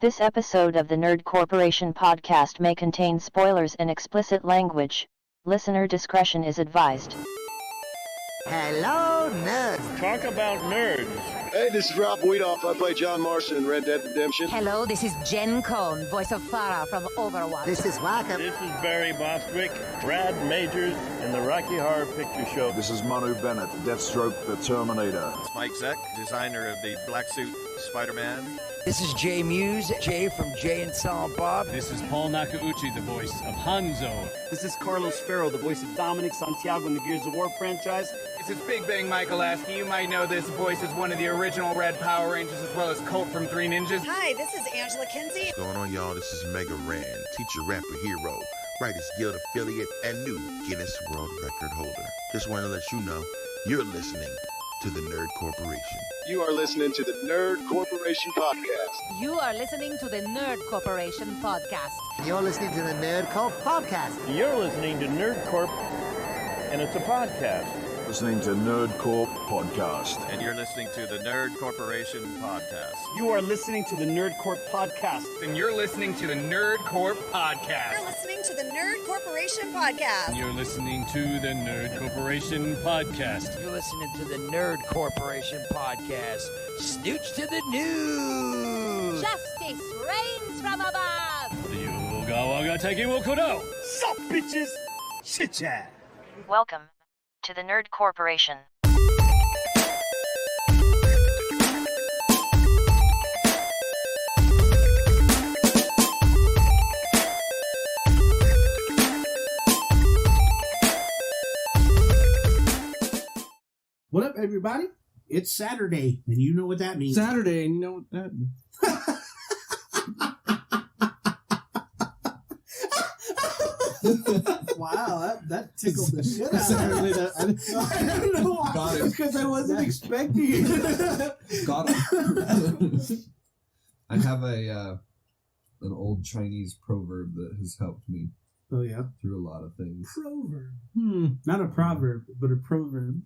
This episode of the Nerd Corporation podcast may contain spoilers and explicit language. Listener discretion is advised. Hello, nerds. Talk about nerds. Hey, this is Rob Weedoff. I play John Marston in Red Dead Redemption. Hello, this is Jen Cohn, voice of Farah from Overwatch. This is Waka. This is Barry Bostwick, Brad Majors, and the Rocky Horror Picture Show. This is Manu Bennett, Deathstroke the Terminator. It's Mike Zeck, designer of the black suit Spider-Man. This is Jay Muse, Jay from Jay and Silent Bob. This is Paul Nakauchi, the voice of Hanzo. This is Carlos Ferro, the voice of Dominic Santiago in the Gears of War franchise. This is Big Bang Michael Lasky. You might know this voice as one of the original Red Power Rangers, as well as Colt from Three Ninjas. Hi, this is Angela Kinsey. What's going on, y'all? This is Mega Ran, teacher rapper hero, Writers Guild affiliate, and new Guinness World Record holder. Just want to let you know, you're listening to the Nerd Corporation. You are listening to the Nerd Corporation podcast. You are listening to the Nerd Corporation podcast. You're listening to the Nerd Corp podcast. You're listening to Nerd Corp, and it's a podcast. Listening to Nerd Corp Podcast. And you're listening to the Nerd Corporation Podcast. You are listening to the Nerd Corp podcast. And you're listening to the Nerd Corp podcast. You're listening to the Nerd Corporation podcast. You're listening to the Nerd Corporation podcast. You're listening to the Nerd Corporation podcast. Snooch to the news. Justice reigns from above. Yuga waga taiki wo kudo. Sup, bitches? Shit chat. Welcome to the Nerd Corporation. What up, everybody? It's Saturday, and you know what that means. Saturday, and you know what that means. Wow, that tickled the shit out of me. I don't know why. Because I wasn't expecting it. Got it. I have an old Chinese proverb that has helped me. Oh, yeah? Through a lot of things. Proverb. Not a proverb, but a proverb.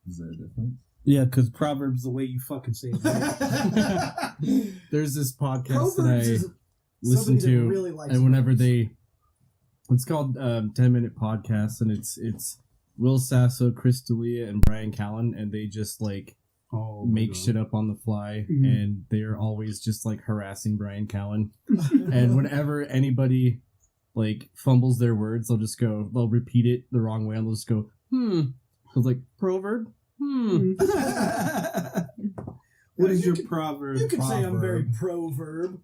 Is there a difference? Yeah, because proverb's the way you fucking say it. Right? There's this podcast Proverbs that I listen to, really and whenever it's called 10-Minute Podcast, and it's Will Sasso, Chris D'Elia, and Brian Callen, and they just make shit up on the fly, and they're always just harassing Brian Callen. And whenever anybody fumbles their words, they'll repeat it the wrong way, and they'll just go, So proverb? What is your proverb? You could say I'm very proverb.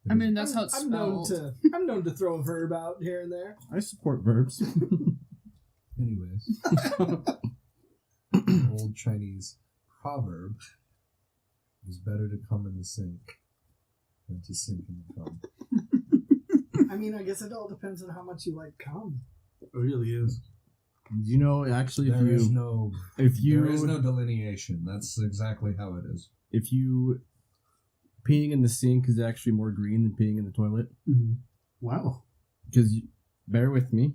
I mean, that's how it's spelled. I'm known to throw a verb out here and there. I support verbs. Anyways. Old Chinese proverb is better to come in the sink than to sink in the cum. I mean, I guess it all depends on how much you like cum. It really is. You know, actually, there is no delineation. That's exactly how it is. If you peeing in the sink is actually more green than peeing in the toilet. Mm-hmm. Wow. Because bear with me,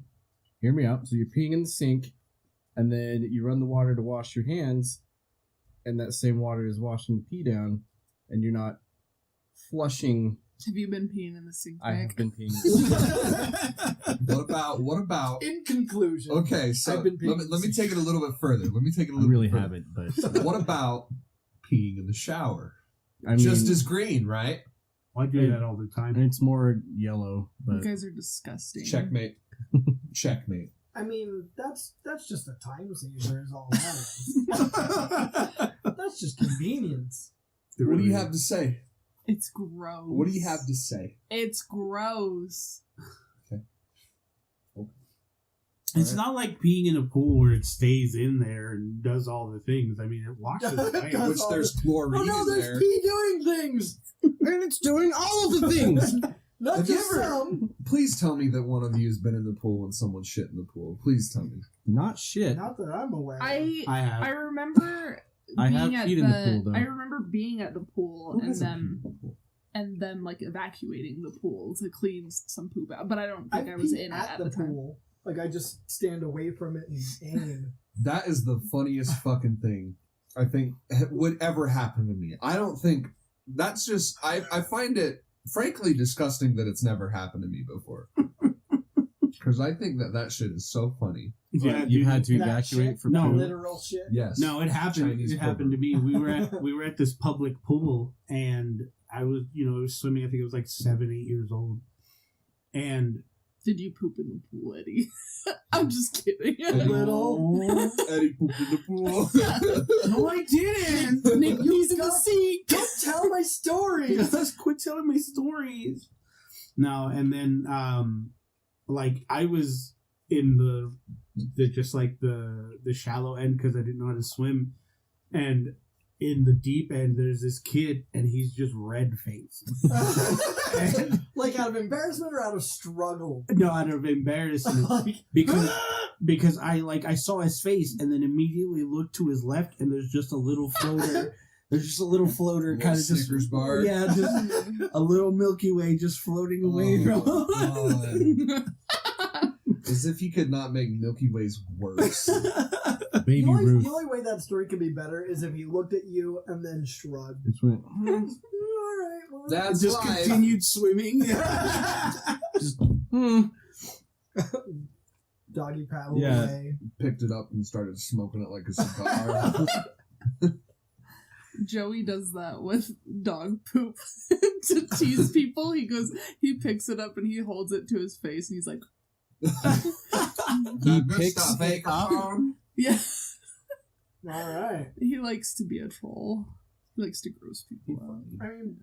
hear me out. So you're peeing in the sink, and then you run the water to wash your hands, and that same water is washing the pee down, and you're not flushing. Have you been peeing in the sink, Nick? I have been peeing in the sink. What about... In conclusion... Okay, so let me take it a little bit further. Haven't, but... What about peeing in the shower? I mean, just as green, right? I do that all the time. It's more yellow. But you guys are disgusting. Checkmate. Checkmate. I mean, that's just a time saver is all that is. That's just convenience. What do you have to say? It's gross. What do you have to say? It's gross. Okay. It's not like peeing in a pool where it stays in there and does all the things. I mean, it washes away. Which there's chlorine in there. Oh no, there's pee doing things! And it's doing all of the things! Not just some. Please tell me that one of you has been in the pool and someone shit in the pool. Please tell me. Not shit. Not that I'm aware of. I have. I remember... I have peed in the pool, though. I remember being at the pool and them evacuating the pool to clean some poop out, but I don't think I was in it at the pool. Like I just stand away from it and aim. That is the funniest fucking thing I think would ever happen to me. I don't think that's just I find it frankly disgusting that it's never happened to me before. Because I think that shit is so funny. Yeah, you had to evacuate for no poop? literal shit. Yes. No, it happened. Chinese it happened to me. We were at this public pool, and I was swimming. I think I was like 7, 8 years old, and. Did you poop in the pool, Eddie? I'm just kidding. Little Eddie pooped in the pool. No, I didn't. Nick, he's in the sink. Don't tell my stories. Just quit telling my stories. No, and then like I was in the just like the shallow end because I didn't know how to swim, and in the deep end there's this kid and he's just red faced. Like out of embarrassment or out of struggle? No, out of embarrassment. because I saw his face and then immediately looked to his left and there's just a little floater. There's just a little floater kind of just bar. Yeah, just a little Milky Way just floating away from him. As if you could not make Milky Ways worse. Baby the Ruth. the only way that story could be better is if he looked at you and then shrugged. Just went, All right, well, That's just life. continued swimming. just, doggy paddle Yeah. away. Picked it up and started smoking it like a cigar. Joey does that with dog poop to tease people. He picks it up and he holds it to his face and he's like, he picks it up. yeah. All right. He likes to be a troll. He likes to gross people out. I mean,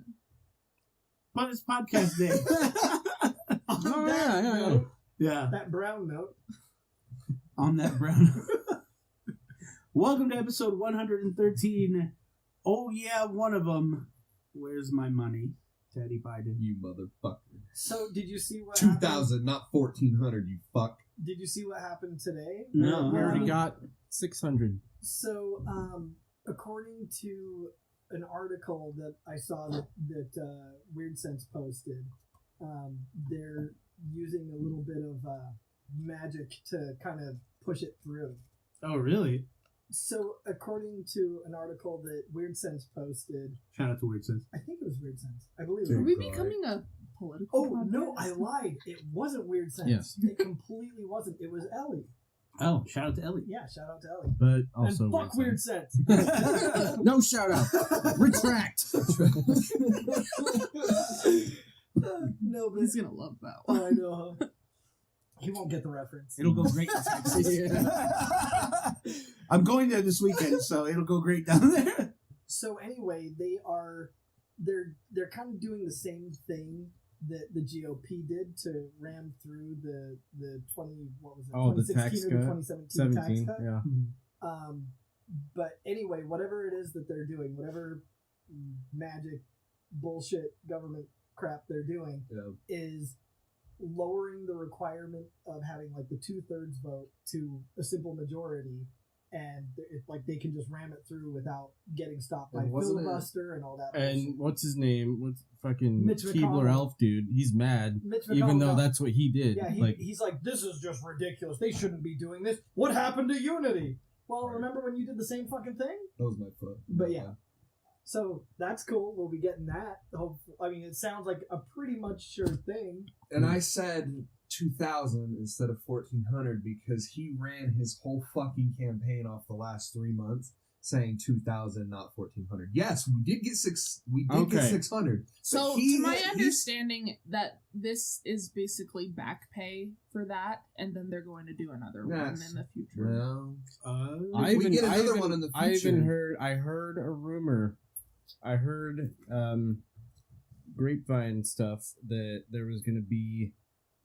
But it's podcast day. on that note, Yeah, that brown note. on that brown. Welcome to episode 113. Oh yeah, one of them. Where's my money? Teddy Biden. You motherfucker. So, did you see what 2,000, not 1,400, you fuck. Did you see what happened today? No. we already got 600. So, according to an article that I saw that Weird Sense posted, they're using a little bit of magic to kind of push it through. Oh really? So, according to an article that Weird Sense posted, Shout out to Weird Sense. I think it was Weird Sense. I believe it Are was. we becoming a political Oh, podcast? no, I lied. It wasn't Weird Sense. Yes. It completely wasn't. It was Ellie. Oh, shout out to Ellie. Yeah, shout out to Ellie. But also and fuck Weird Sense. No shout out. Retract. No, but He's gonna love that one. I know. Huh? He won't get the reference. It'll go great in Texas. I'm going there this weekend, so it'll go great down there. So anyway, they're kind of doing the same thing that the GOP did to ram through the 2016 tax or cut. 2017 tax cut. Yeah. But anyway, whatever it is that they're doing, whatever magic bullshit government crap they're doing, is lowering the requirement of having like the 2/3 vote to a simple majority, and like they can just ram it through without getting stopped by filibuster and all that. And what's his name? What's fucking Mitch Keebler McConnell. Elf dude? He's mad, Mitch even though McConnell. that's what he did. Yeah, he's like, this is just ridiculous. They shouldn't be doing this. What happened to unity? Well, remember when you did the same fucking thing? That was my foot. But yeah. So that's cool. We'll be getting that. I mean, it sounds like a pretty much sure thing. And I said 2,000 instead of 1,400 because he ran his whole fucking campaign off the last 3 months saying 2,000, not 1,400. Yes, we did get 600. So, to my understanding, that this is basically back pay for that, and then they're going to do another one in the future. Well, I we get another one in the future. I heard a rumor. I heard grapevine stuff that there was going to be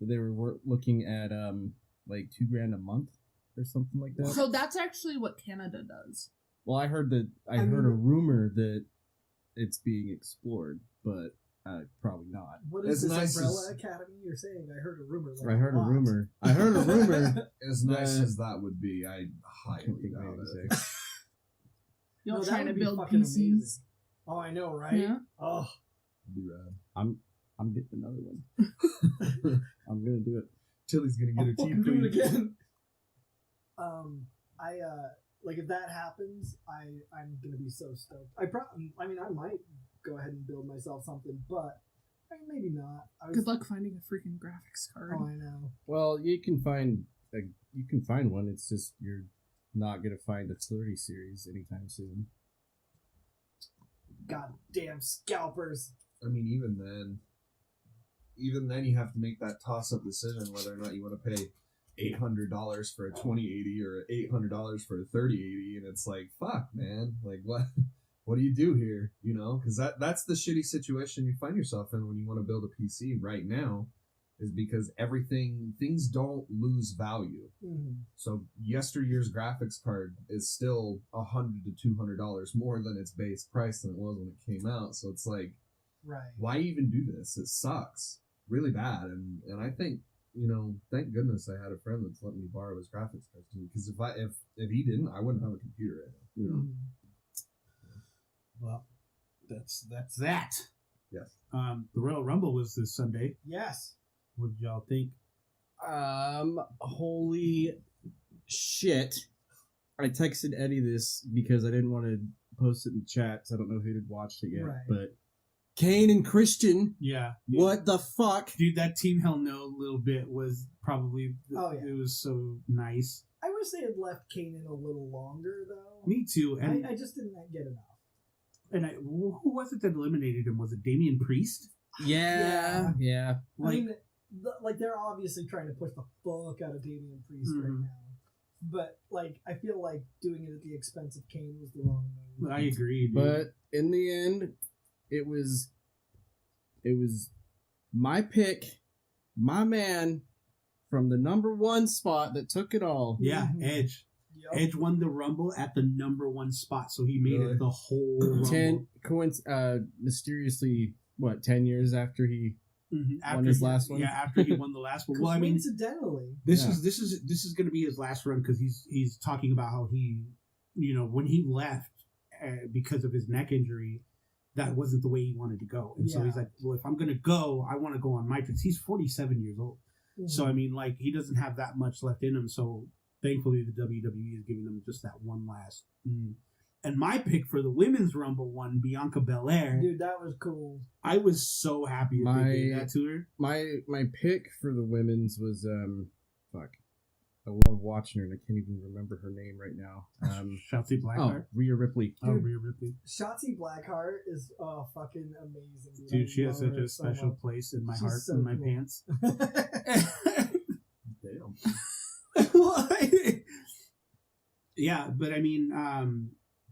that they were looking at like $2,000 a month or something like that. So that's actually what Canada does. Well, I heard a rumor that it's being explored, but probably not. What is this Umbrella Academy you're saying? I heard a rumor. I heard a rumor. I heard a rumor. As nice as that would be, I highly doubt it. You're No, that trying to would be build fucking PCs. amazing. Oh, I know, right? Yeah. Oh, Be rad. I'm getting another one. I'm gonna do it. Chili's gonna get I'll her teeth fucking do it cleaned. again. Like if that happens, I'm gonna be so stoked. I might go ahead and build myself something, but I mean, maybe not. Good luck finding a freaking graphics card. Oh, I know. Well, you can find one. It's just you're not gonna find a 30 series anytime soon. Goddamn scalpers! I mean, even then you have to make that toss-up decision whether or not you want to pay $800 for a 2080 or $800 for a 3080, and it's like, fuck, man, like what do you do here? You know, because that's the shitty situation you find yourself in when you want to build a PC right now, is because things don't lose value. Mm-hmm. So yesteryear's graphics card is still $100 to $200 more than its base price than it was when it came out. So it's like, right, why even do this? It sucks really bad. And I think, you know, thank goodness I had a friend that's letting me borrow his graphics card too, because if he didn't, I wouldn't have a computer right now. You know? Mm-hmm. Well, that's that. Yes. The Royal Rumble was this Sunday. Yes. What did y'all think? Holy shit. I texted Eddie this because I didn't want to post it in chat, so I don't know who had watched it yet. Right. But Kane and Christian. Yeah. What the fuck? Dude, that Team Hell No little bit was probably... It was so nice. I wish they had left Kanan a little longer, though. Me too. And I just didn't get enough. And who was it that eliminated him? Was it Damian Priest? Yeah. I mean, they're obviously trying to push the fuck out of Damian Priest right now. But, like, I feel like doing it at the expense of Kane was the wrong move. I agree, dude. But in the end, it was my pick, my man, from the number one spot that took it all. Yeah, Edge. Yep. Edge won the Rumble at the number one spot, so he made it the whole Rumble. Mysteriously, 10 years after he won his last one? Yeah, after he won the last one. Well, I mean, coincidentally, this is going to be his last run, because he's talking about how he, you know, when he left because of his neck injury, that wasn't the way he wanted to go, and so he's like, well, if I'm going to go, I want to go on my terms. He's 47 years old, so I mean, like, he doesn't have that much left in him. So thankfully, the WWE is giving him just that one last. And my pick for the Women's Rumble won Bianca Belair. Dude, that was cool. I was so happy that they gave that to her. My pick for the women's was I love watching her and I can't even remember her name right now. Shotzi Blackheart. Rhea Ripley. Rhea Ripley. Shotzi Blackheart is fucking amazing. Dude, she has such a special place in my heart and my pants. Damn. Yeah, but I mean,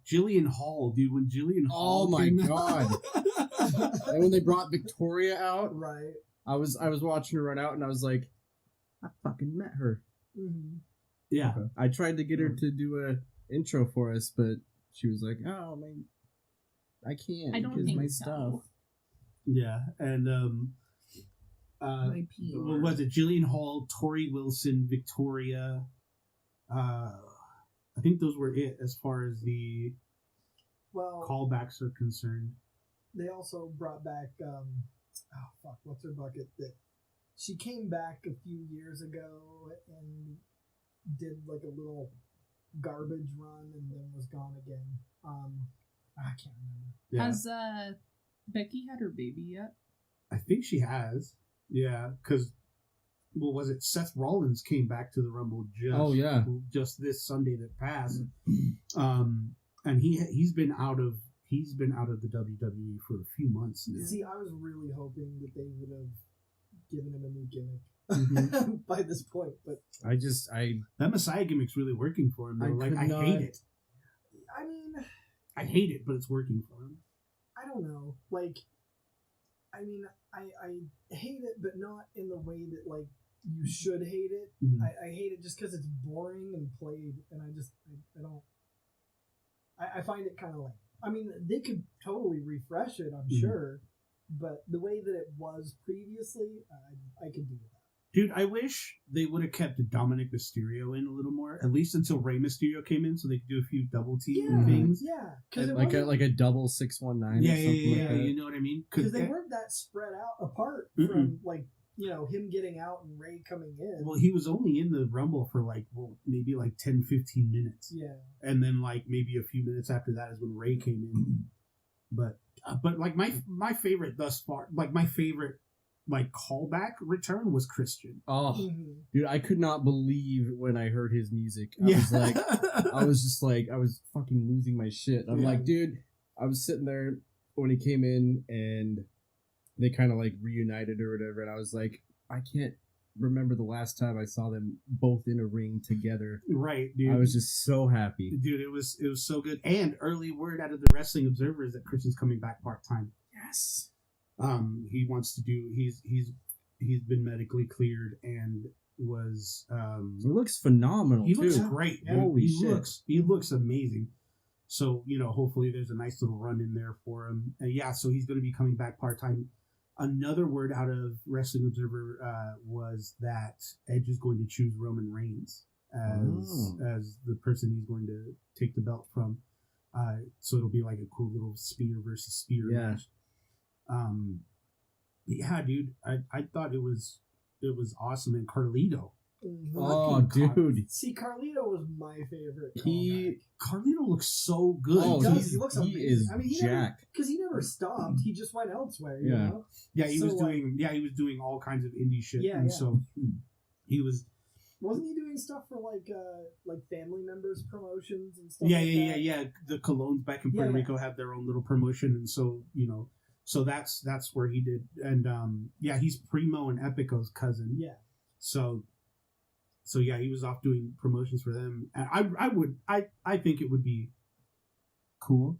Jillian Hall, dude. When Jillian Hall, oh my god! And when they brought Victoria out, right? I was watching her run out, and I was like, I fucking met her. Mm-hmm. Yeah, I tried to get her to do a intro for us, but she was like, "Oh man, I can't because my stuff." Yeah, and what was it? Jillian Hall, Tori Wilson, Victoria. I think those were it as far as the callbacks are concerned. They also brought back what's her bucket? That she came back a few years ago and did like a little garbage run and then was gone again. I can't remember. Yeah. Has Becky had her baby yet? I think she has. Yeah, because what was it? Seth Rollins came back to the Rumble just this Sunday that passed. And he's been out of the WWE for a few months now. See, I was really hoping that they would have given him a new gimmick by this point, but that Messiah gimmick's really working for him. I hate it. I mean, I hate it, but it's working for him. I don't know. Like, I mean, I hate it, but not in the way that like you should hate it. Mm-hmm. I hate it just because it's boring and played, and I don't. I find it kind of lame. I mean, they could totally refresh it, I'm sure, but the way that it was previously, I could do that. Dude, I wish they would have kept Dominic Mysterio in a little more, at least until Rey Mysterio came in, so they could do a few double team things. Yeah, like a double 619. Yeah, or something like that. You know what I mean? Because they weren't that spread out apart from like, you know, him getting out and Rey coming in. Well, he was only in the Rumble for maybe 10, 15 minutes. Yeah. And then maybe a few minutes after that is when Rey came in. But like my favorite thus far, like my favorite like callback return was Christian. Oh, dude, I could not believe when I heard his music. I was like, I was fucking losing my shit. I'm like, dude, I was sitting there when he came in and they kind of like reunited or whatever, and I was like, I can't remember the last time I saw them both in a ring together. Right, dude. I was just so happy. Dude, it was so good. And early word out of the Wrestling Observer is that Christian's coming back part-time. Yes. He wants to do he's been medically cleared and was he looks phenomenal. He too. looks great. Holy shit. He looks amazing. So, hopefully there's a nice little run in there for him. So he's going to be coming back part-time. Another word out of Wrestling Observer was that Edge is going to choose Roman Reigns as the person he's going to take the belt from. So it'll be like a cool little spear versus spear match. Yeah, dude, I thought it was awesome. And Carlito. Oh, dude. See, Carlito was my favorite. Carlito looks so good. Oh, he looks he amazing. is jacked. Because he never stopped. He just went elsewhere. You know? Yeah, he was doing all kinds of indie shit. So he was. Wasn't he doing stuff for like family members promotions and stuff? Yeah. The Colognes back in Puerto Rico have their own little promotion, and so so that's where he did. And he's Primo and Epico's cousin. Yeah. So yeah, he was off doing promotions for them. And I think it would be cool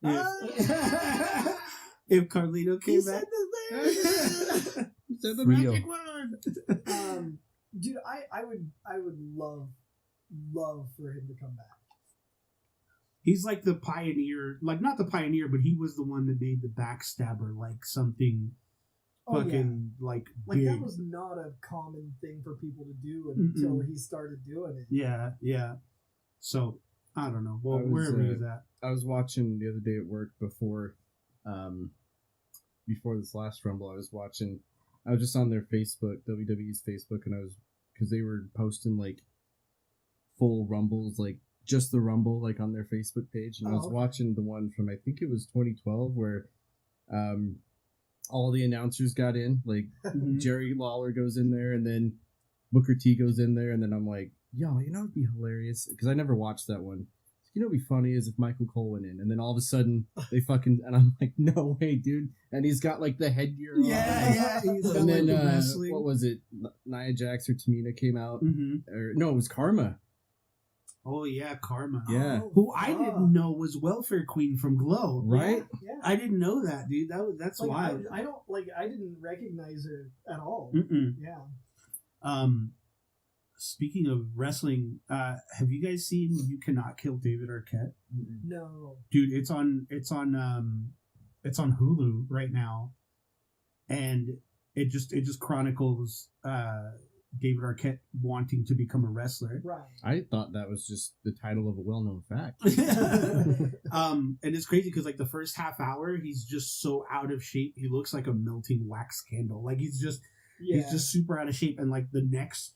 if Carlito came back. He said the magic word. Dude, I would love for him to come back. He's like the pioneer, like not the pioneer, but he was the one that made the backstabber like something like big. That was not a common thing for people to do until he started doing it. Yeah. So I don't know. Well, wherever he's at. I was watching the other day at work before this last Rumble. I was just on their Facebook, WWE's Facebook, and because they were posting like full Rumbles, like just the Rumble, like on their Facebook page, and I was watching the one from I think it was 2012 where all the announcers got in, like Jerry Lawler goes in there, and then Booker T goes in there, and then I'm like, yo, it'd be hilarious because I never watched that one. It'd be funny is if Michael Cole went in, and then all of a sudden they and I'm like, no way, dude. And he's got like the headgear on. Yeah. And then what was it? Nia Jax or Tamina came out, or no, it was Karma. Oh yeah, Karma. Yeah, who I didn't know was Welfare Queen from Glow. Right? Yeah. I didn't know that, dude. That's wild. I didn't recognize her at all. Yeah. Speaking of wrestling, have you guys seen You Cannot Kill David Arquette? No. Dude, it's on Hulu right now, and it just chronicles David Arquette wanting to become a wrestler. Right. I thought that was just the title of a well-known fact. And it's crazy because like the first half hour, he's just so out of shape. He looks like a melting wax candle. Like he's just super out of shape. And like the next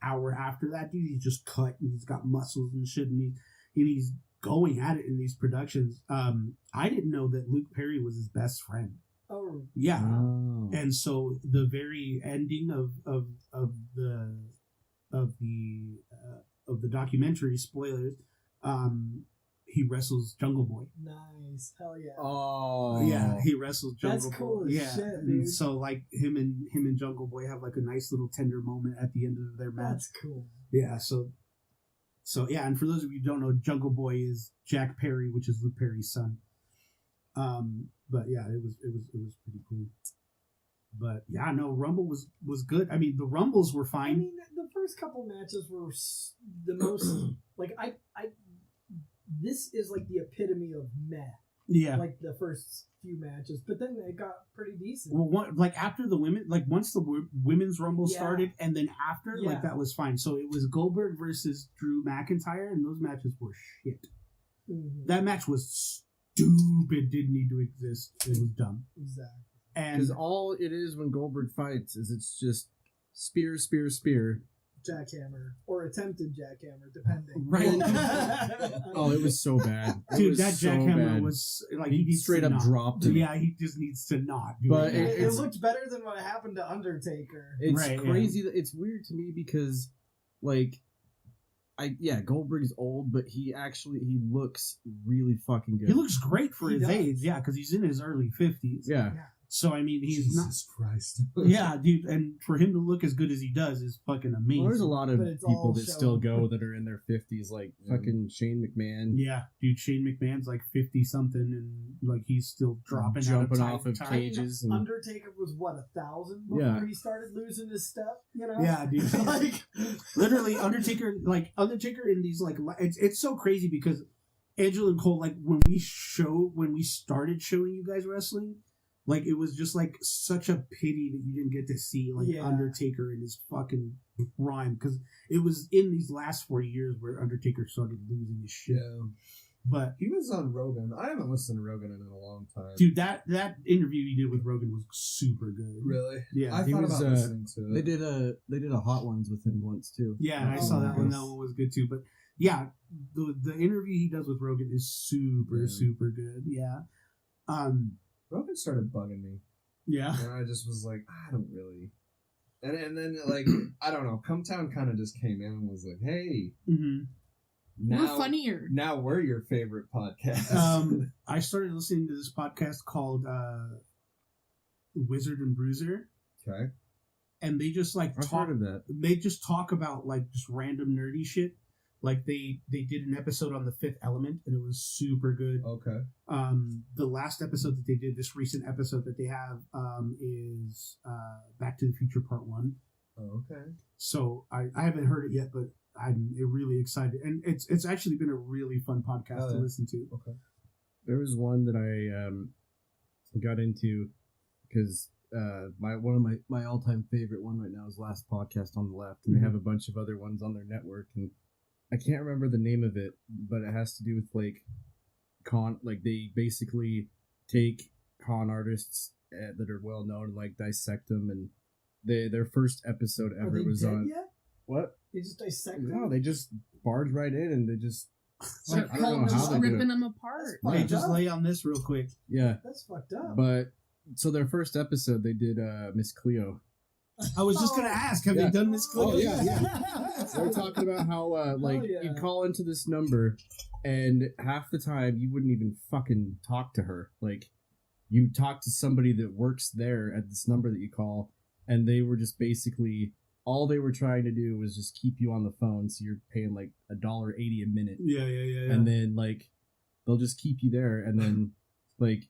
hour after that, dude, he's just cut and he's got muscles and shit, and he's going at it in these productions. I didn't know that Luke Perry was his best friend. Oh yeah. Oh. And so the very ending of the documentary, spoilers, he wrestles Jungle Boy. Nice, hell yeah. Oh yeah, he wrestles Jungle Boy. That's cool as shit, dude. So like him and Jungle Boy have like a nice little tender moment at the end of their match. That's cool. Yeah, so yeah, and for those of you who don't know, Jungle Boy is Jack Perry, which is Luke Perry's son. But yeah, it was pretty cool. But yeah, no, Rumble was good. I mean, the Rumbles were fine. I mean, the first couple matches were the most like I this is like the epitome of meh. Yeah, like the first few matches, but then it got pretty decent. Well, like after the women, like once the women's Rumble started, and then after, like that was fine. So it was Goldberg versus Drew McIntyre, and those matches were shit. Mm-hmm. That match was stupid. Didn't need to exist. It was dumb. Exactly. And because all it is when Goldberg fights is it's just spear, jackhammer or attempted jackhammer, depending. Right. Oh, it was so bad. Dude, that jackhammer was like he straight up dropped him. Yeah, he just needs to not. But it looked better than what happened to Undertaker. It's crazy. That it's weird to me because, like, Goldberg's old, but he looks really fucking good. He looks great for his age, yeah, because he's in his early 50s. Yeah. So I mean, he's Jesus Christ. Yeah, dude, and for him to look as good as he does is fucking amazing. Well, there's a lot of people that still go that are in their 50s, like fucking Shane McMahon. Yeah, dude, Shane McMahon's like 50 something, and like he's still jumping off of cages. And... Undertaker was what, 1,000 before he started losing his step. You know? Yeah, dude. Like literally, Undertaker in these like it's so crazy because Angela and Cole, like when we started showing you guys wrestling. Like, it was just, like, such a pity that you didn't get to see, like, Undertaker in his fucking prime. Because it was in these last 4 years where Undertaker started losing his shit. Yeah. But he was on Rogan. I haven't listened to Rogan in a long time. Dude, that interview you did with Rogan was super good. Really? Yeah. I thought about listening to it. They did a Hot Ones with him once, too. Yeah, I saw that one. That one was good, too. But, yeah, the interview he does with Rogan is super good. Yeah. Rogan started bugging me. Yeah. And I just was like, I don't really. And then, like, I don't know, Cumtown kind of just came in and was like, hey. Mm-hmm. We're funnier. Now we're your favorite podcast. I started listening to this podcast called Wizard and Bruiser. Okay. And they just, like, I've heard of that. They just talk about, like, just random nerdy shit. Like, they did an episode on The Fifth Element, and it was super good. Okay. The last episode that they did, this recent episode that they have, is Back to the Future Part 1. Oh, okay. So, I haven't heard it yet, but I'm really excited. And it's actually been a really fun podcast to listen to. Okay. There was one that I got into because one of my all-time favorite one right now is Last Podcast on the Left, and they have a bunch of other ones on their network, and I can't remember the name of it, but it has to do with they basically take con artists that are well known and like dissect them, and their first episode ever was on. Yet? What? They just dissect them? No, they just barge right in and they just start ripping them apart. Hey, just lay on this real quick. Yeah, that's fucked up. But so their first episode, they did Miss Cleo. I was just gonna ask, have they done Miss Cleo? Oh yeah. They're talking about how you'd call into this number, and half the time you wouldn't even fucking talk to her. Like, you talk to somebody that works there at this number that you call, and they were just basically all they were trying to do was just keep you on the phone, so you're paying like $1.80 a minute. Yeah. And then like they'll just keep you there, and then like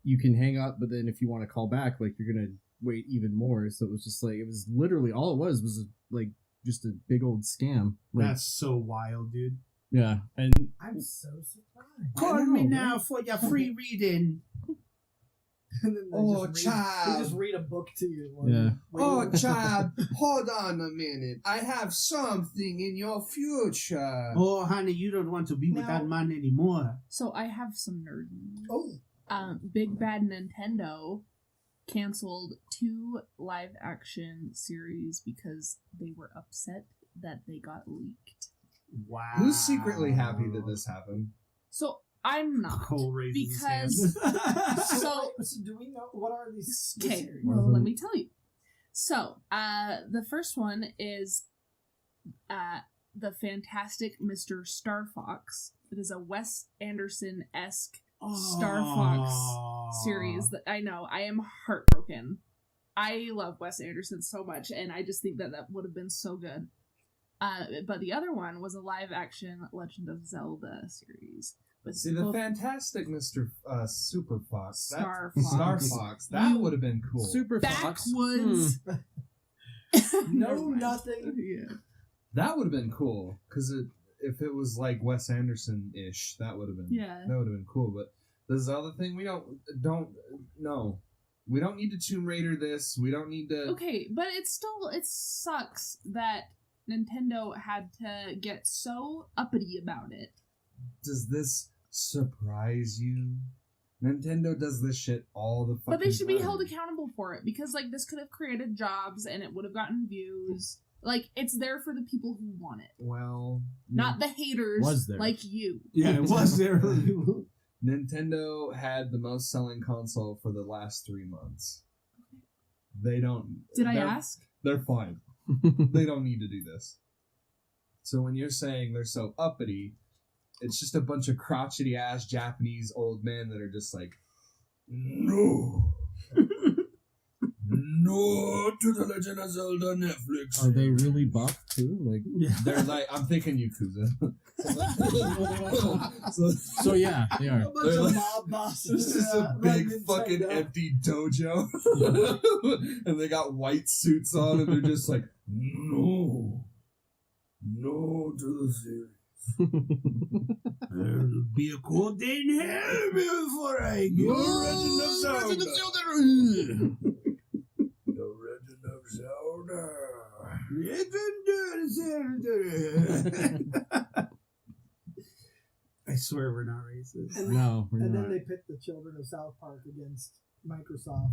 you can hang up, but then if you want to call back, like you're gonna wait even more. So it was just like, it was literally all it was like just a big old scam. Like, that's so wild, dude. Yeah, and I'm so surprised. Call me now for your free reading. And then they just read a book to you. Yeah. Oh, child, hold on a minute. I have something in your future. Oh, honey, you don't want to be with that man anymore. So I have some nerd news. Oh. Big Bad Nintendo canceled 2 live-action series because they were upset that they got leaked. Wow. Who's secretly happy that this happened? So I'm not, Cole because so do we know what are these? Okay, well, let me tell you. So the first one is the Fantastic Mr. Star Fox. It is a Wes Anderson-esque Star Fox series that I know. I am heartbroken. I love Wes Anderson so much, and I just think that would have been so good. But the other one was a live-action Legend of Zelda series. See, the Fantastic Mr. Super Fox. Star Fox. That would have been cool. Super Fox. Backwoods. No, nothing. Yeah. That would have been cool, because if it was like Wes Anderson-ish, that would have been cool. But this other thing, we don't know. We don't need to Tomb Raider this. We don't need to. Okay, but it sucks that Nintendo had to get so uppity about it. Does this surprise you? Nintendo does this shit all the fucking time. But they should be held accountable for it, because like this could have created jobs and it would have gotten views. Like, it's there for the people who want it. Well, not the haters was there. like you. Yeah, it was there. Nintendo had the most selling console for the last 3 months. They don't... Did I ask? They're fine. They don't need to do this. So when you're saying they're so uppity, it's just a bunch of crotchety-ass Japanese old men that are just like, no. No to the Legend of Zelda Netflix. Are they really buff too? Like, they're like, I'm thinking Yakuza. so yeah, they are. A bunch of mob bosses. This is a big fucking empty dojo, and they got white suits on, and they're just like, no to the series. There'll be a cold day in hell before I get Legend of Zelda. The Legend of Zelda. I swear we're not racist. No, we're And not. then they pit the children of South Park against Microsoft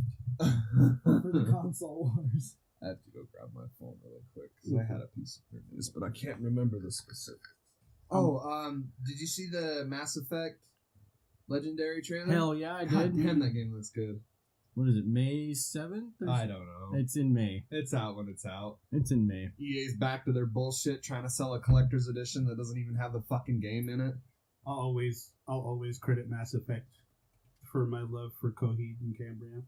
for the console wars. I have to go grab my phone really quick because I had a piece of news, but I can't remember the specifics. Did you see the Mass Effect Legendary trailer? Hell yeah, I God did. damn, that game looks good. What is it, May 7th? I don't know. It's in May. It's out when it's out. It's in May. EA's back to their bullshit trying to sell a collector's edition that doesn't even have the fucking game in it. I'll always credit Mass Effect for my love for Coheed and Cambria.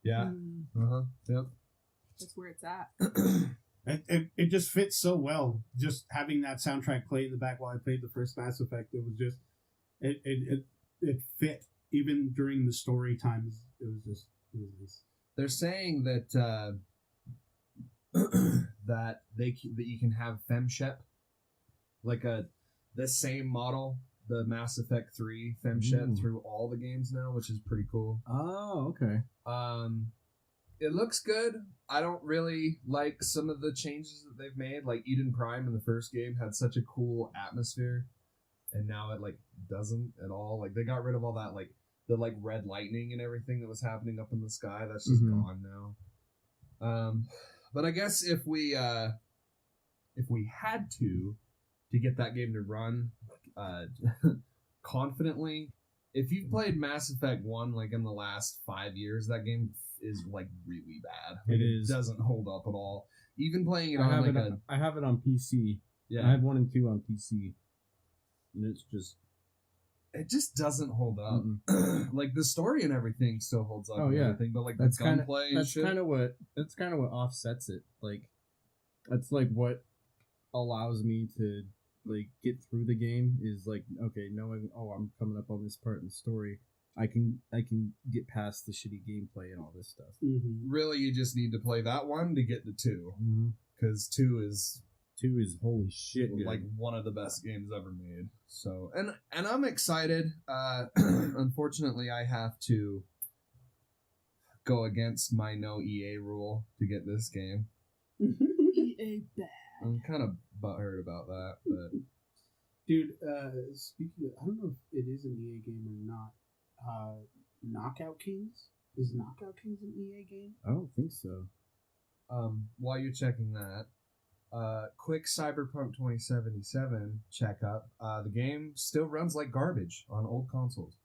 Yeah. Yep. That's where it's at. It just fits so well. Just having that soundtrack play in the back while I played the first Mass Effect, it was just it fit even during the story times. It was nice. They're saying that that you can have FemShep, like the same model, the Mass Effect 3 FemShep through all the games now, which is pretty cool. Oh, okay. It looks good. I don't really like some of the changes that they've made. Like Eden Prime in the first game had such a cool atmosphere, and now it like doesn't at all. Like they got rid of all that like the like red lightning and everything that was happening up in the sky. That's just gone now. But I guess if we had to get that game to run confidently, if you've played Mass Effect 1 like in the last 5 years, that game is like really bad. Like, it doesn't hold up at all. Even playing it on like I have it on PC. Yeah. I have 1 and 2 on PC, and it just doesn't hold up. Like the story and everything still holds up. Oh and yeah, everything, but like that's the gunplay and shit. That's kind of what offsets it. Like that's like what allows me to like get through the game is like, okay, knowing I'm coming up on this part in the story, I can get past the shitty gameplay and all this stuff. Really, you just need to play that one to get to 2, because 2 is holy shit good. Like one of the best games ever made. So and I'm excited. Unfortunately, I have to go against my no EA rule to get this game. EA bad. I'm kind of butthurt about that, but dude, speaking of, I don't know if it is an EA game or not. Knockout Kings? Is Knockout Kings an EA game? I don't think so. While you're checking that, quick Cyberpunk 2077 checkup. The game still runs like garbage on old consoles.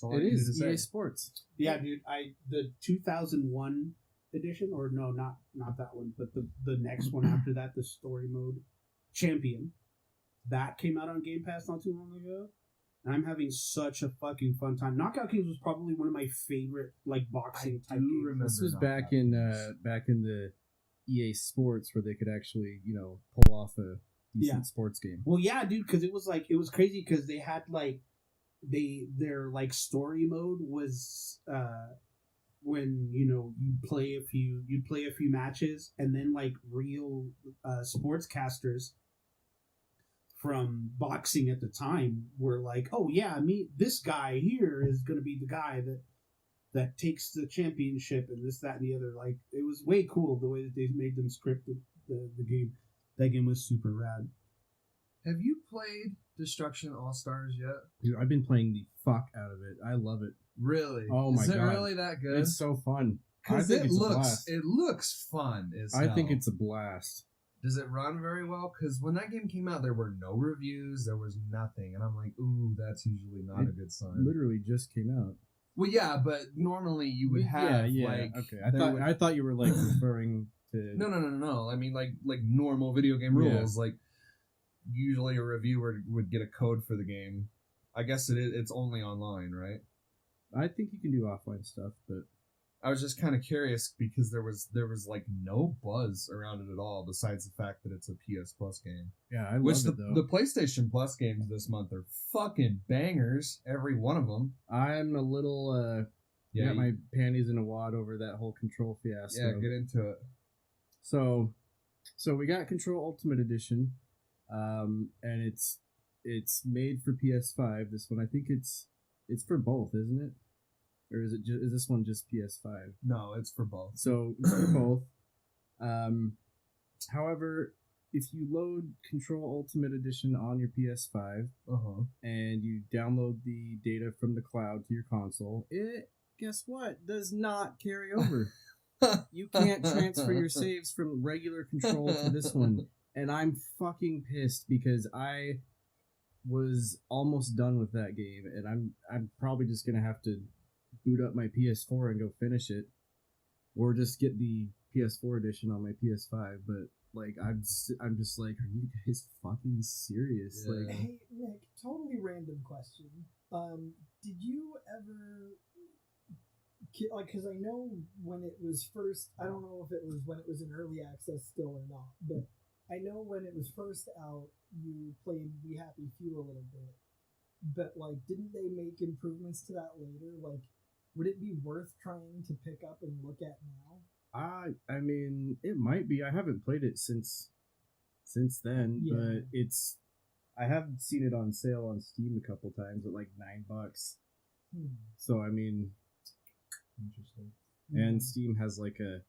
It is EA Sports. Yeah, dude. The 2001 edition, or no, not that one, but the next one after that, the story mode Champion, that came out on Game Pass not too long ago. And I'm having such a fucking fun time. Knockout Kings was probably one of my favorite like boxing type games. This was back in the EA Sports where they could actually pull off a decent sports game. Well, yeah, dude, because it was crazy because they had like their like story mode was when you'd play a few matches, and then like real sportscasters from boxing at the time were like, oh yeah, this guy here is going to be the guy that takes the championship and this, that, and the other. Like, it was way cool the way that they made them script the game. That game was super rad. Have you played Destruction All-Stars yet? Dude, I've been playing the fuck out of it. I love it. Really? Oh my god. Is it really that good? It's so fun. Because it looks fun. I think it's a blast. Does it run very well? Because when that game came out, there were no reviews. There was nothing. And I'm like, ooh, that's usually not a good sign. Literally just came out. Well, yeah, but normally you would have like... Okay, I thought you were like referring to... No. I mean, like normal video game rules. Like, usually a reviewer would get a code for the game. I guess it's only online, right? I think you can do offline stuff, but... I was just kind of curious because there was like no buzz around it at all, besides the fact that it's a PS Plus game. Yeah, I love it though. The PlayStation Plus games this month are fucking bangers, every one of them. I'm a little got my panties in a wad over that whole Control fiasco. Yeah, get into it. So we got Control Ultimate Edition, and it's made for PS5. This one, I think it's for both, isn't it? Or is this one just PS5? No, it's for both. So it's for both. However, if you load Control Ultimate Edition on your PS5 and you download the data from the cloud to your console, it, guess what, does not carry over. You can't transfer your saves from regular Control to this one. And I'm fucking pissed because I was almost done with that game, and I'm probably just gonna have to boot up my PS4 and go finish it, or just get the PS4 edition on my PS5. But like, I'm just like, are you guys fucking serious? Yeah. Like, hey Nick, totally random question. Did you ever like? Because I know when it was first, I don't know if it was when it was in early access still or not, but I know when it was first out, you played We Happy Few a little bit. But like, didn't they make improvements to that later? Like, would it be worth trying to pick up and look at now? I mean, it might be. I haven't played it since then, but I have seen it on sale on Steam a couple times at like $9. So I mean, interesting. And Steam has like a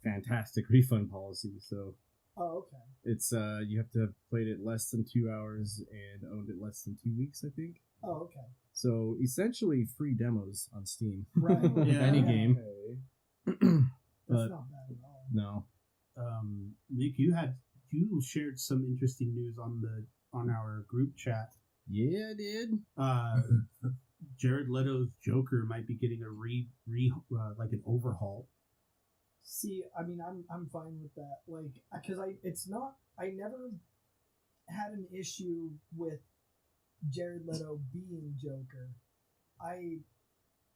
fantastic refund policy. So okay. It's you have to have played it less than 2 hours and owned it less than 2 weeks, I think. Okay. So essentially free demos on Steam. Right. Of any game. That's not bad at all. No. Nick, you shared some interesting news on our group chat. Yeah, I did. Jared Leto's Joker might be getting a like an overhaul. See, I mean, I'm fine with that. Like, because I never had an issue with Jared Leto being Joker. I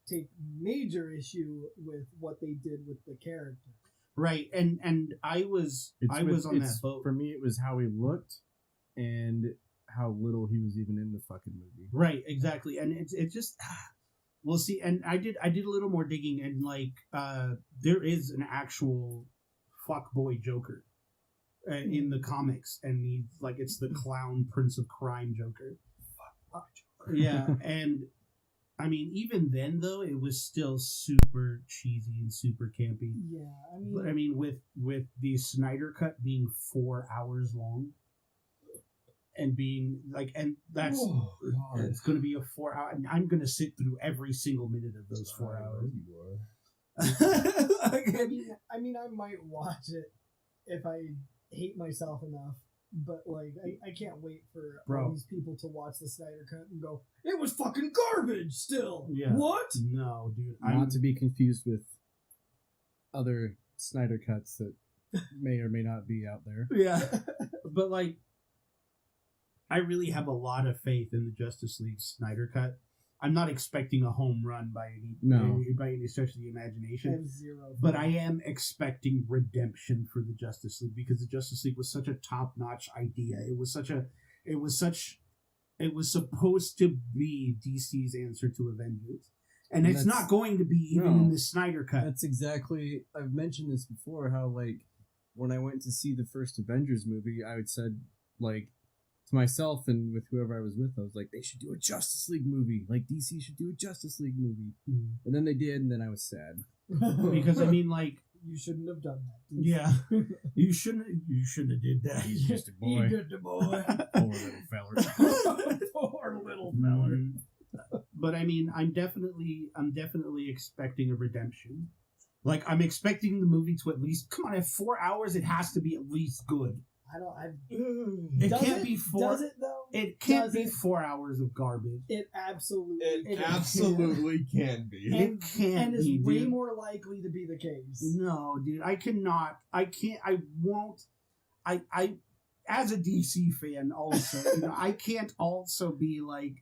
take major issue with what they did with the character. Right, and I was on that boat. For me, it was how he looked and how little he was even in the fucking movie. Right, exactly, and it's just. We'll see, and I did a little more digging, and like there is an actual fuckboy Joker in the comics, and he's like, it's the clown Prince of Crime Joker. Yeah, and I mean, even then though, it was still super cheesy and super campy. Yeah, I mean, with the Snyder cut being 4 hours long. And being like, and that's it's going to be a 4 hour. And I'm going to sit through every single minute of those 4 hours. I mean, I might watch it if I hate myself enough, but like, I can't wait for all these people to watch the Snyder Cut and go, it was fucking garbage. Still, what? No, dude, not to be confused with other Snyder Cuts that may or may not be out there. Yeah, but like. I really have a lot of faith in the Justice League Snyder Cut. I'm not expecting a home run by any stretch of the imagination. I have zero. But I am expecting redemption for the Justice League because the Justice League was such a top-notch idea. It was supposed to be DC's answer to Avengers. And it's not going to be even in the Snyder Cut. That's exactly, I've mentioned this before, how like when I went to see the first Avengers movie, I had said like to myself and with whoever I was with, I was like, they should do a Justice League movie. Like, DC should do a Justice League movie. And then they did, and then I was sad. Because, I mean, like... You shouldn't have done that. Yeah. You shouldn't have did that. He's just a boy. He's just a boy. Poor little feller. Poor little feller. But, I mean, I'm definitely expecting a redemption. Like, I'm expecting the movie to at least come on. At 4 hours, it has to be at least good. It can't be 4. Does it though? It can't be 4 hours of garbage. It absolutely. It absolutely can be. And, it can't and is be, way dude. more likely to be the case. No, dude, I cannot. I can't. I won't. I as a DC fan, also, I can't also be like.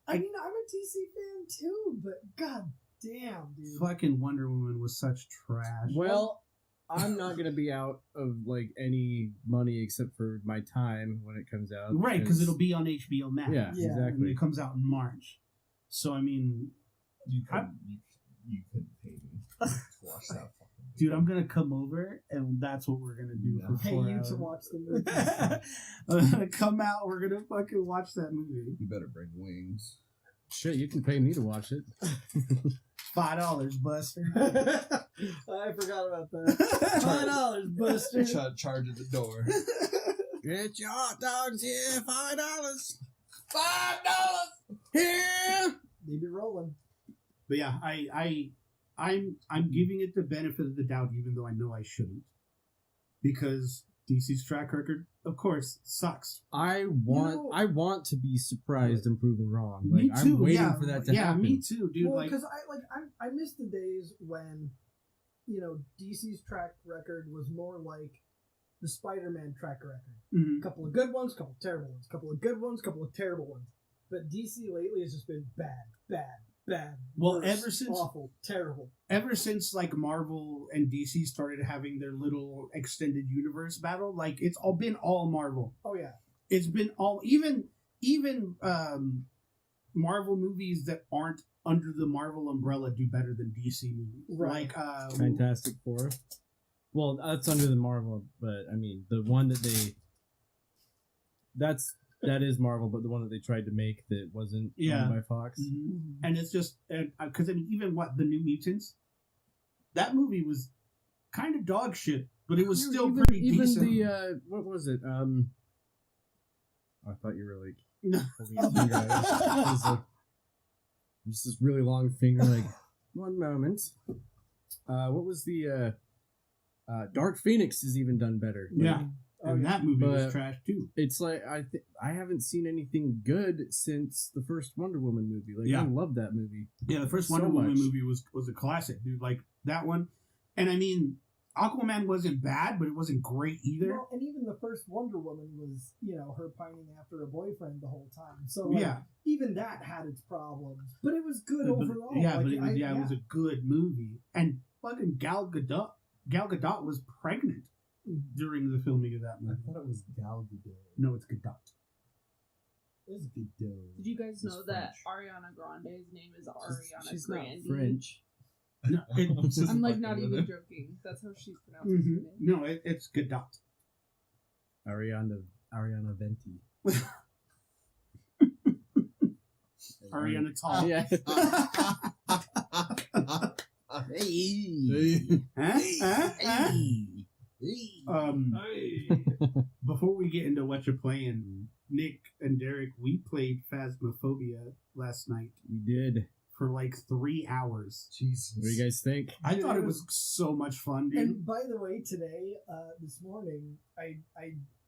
I mean, I'm a DC fan too, but god damn, dude. Fucking Wonder Woman was such trash. Well, I'm not gonna be out of like any money except for my time when it comes out. Right, because it'll be on HBO Max. Yeah, exactly. And it comes out in March. So I mean, you couldn't pay me to watch that. Dude, I'm gonna come over and that's what we're gonna do for 4 hours. to watch the movie. I'm gonna come out. We're gonna fucking watch that movie. You better bring wings. Shit, you can pay me to watch it. $5, Buster. I forgot about that. $5, Buster. Charge at the door. Get your hot dogs here, $5. $5 here. They be rolling. But yeah, I'm giving it the benefit of the doubt, even though I know I shouldn't, because DC's track record, of course, sucks. I want to be surprised and proven wrong. Like, Me too. I'm waiting for that to happen. Yeah, me too, dude. Well, because I miss the days when, DC's track record was more like the Spider-Man track record. Mm-hmm. A couple of good ones, couple of terrible ones. Couple of good ones, couple of terrible ones. But DC lately has just been bad. Well, worse, ever since awful, terrible. Ever since like Marvel and DC started having their little extended universe battle, like it's all been all Marvel. Oh yeah, it's been all even Marvel movies that aren't under the Marvel umbrella do better than DC movies. Right. Like Fantastic Four. Well, that's under the Marvel, but I mean the one that that is Marvel, but the one that they tried to make that wasn't owned by Fox. Mm-hmm. And it's just because I mean, even the New Mutants, that movie was kind of dog shit, but it was still pretty decent. Even the what was it? I thought you were like holding your finger out. It was like just this really long finger. Like 1 moment. What was the Dark Phoenix is even done better. Yeah. And that movie was trash too. It's like I haven't seen anything good since the first Wonder Woman movie. Like I love that movie. Yeah, the first Wonder Woman movie was a classic, dude. Like that one. And I mean, Aquaman wasn't bad, but it wasn't great either. Well, and even the first Wonder Woman was, her pining after her boyfriend the whole time. So like, even that had its problems, but it was good overall. Yeah, like, it was a good movie. And fucking Gal Gadot was pregnant during the filming of that movie. I thought it was Gal Gadot. No, it's Gadot. It's Gadot. Did you guys know that Ariana Grande's name is Ariana She's Grande? not French. No, I'm like not even joking. That's how she's pronouncing her name. No, it's Gadot. Ariana Venti. Ariana Tall. Yeah. Before we get into Whatcha Playin, Nick and Derek, we played Phasmophobia last night. We did. For like 3 hours. Jesus. What do you guys think? I thought it was so much fun, dude. And by the way, today, this morning, I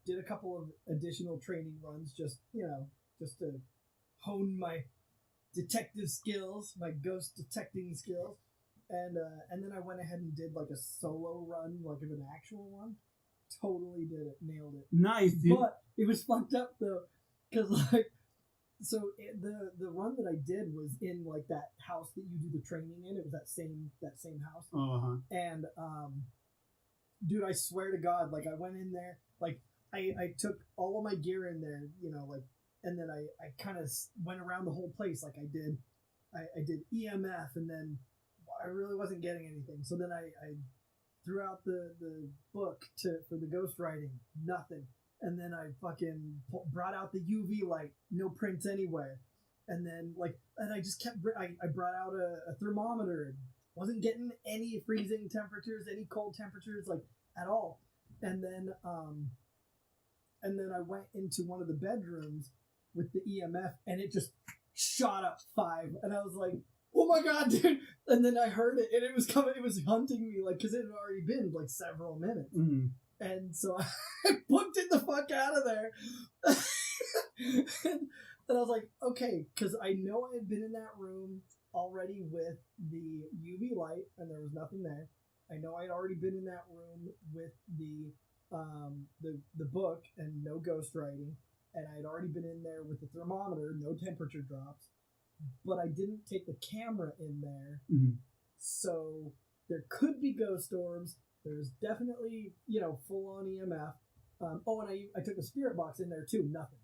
did a couple of additional training runs just to hone my detective skills, my ghost detecting skills. And then I went ahead and did like a solo run, like of an actual one. Totally did it, nailed it. Nice, dude. But it was fucked up though, because like, the run that I did was in like that house that you do the training in. It was that same house. Uh-huh. And dude, I swear to God, like I went in there, like I took all of my gear in there, like, and then I kind of went around the whole place, like I did EMF, and then I really wasn't getting anything. So then I threw out the book for the ghost writing, nothing. And then I fucking brought out the UV light, no prints anywhere. And then and I just kept, I brought out a thermometer, and wasn't getting any freezing temperatures, any cold temperatures, like at all. And then I went into one of the bedrooms with the EMF, and it just shot up 5. And I was like, oh my god, dude! And then I heard it, and it was coming. It was hunting me, like, because it had already been like several minutes, and so I booked it the fuck out of there. and I was like, okay, because I know I had been in that room already with the UV light, and there was nothing there. I know I'd already been in that room with the book and no ghost writing, and I'd already been in there with the thermometer, no temperature drops, but I didn't take the camera in there, so there could be ghost orbs. There's definitely, full on EMF. And I took the spirit box in there too, nothing.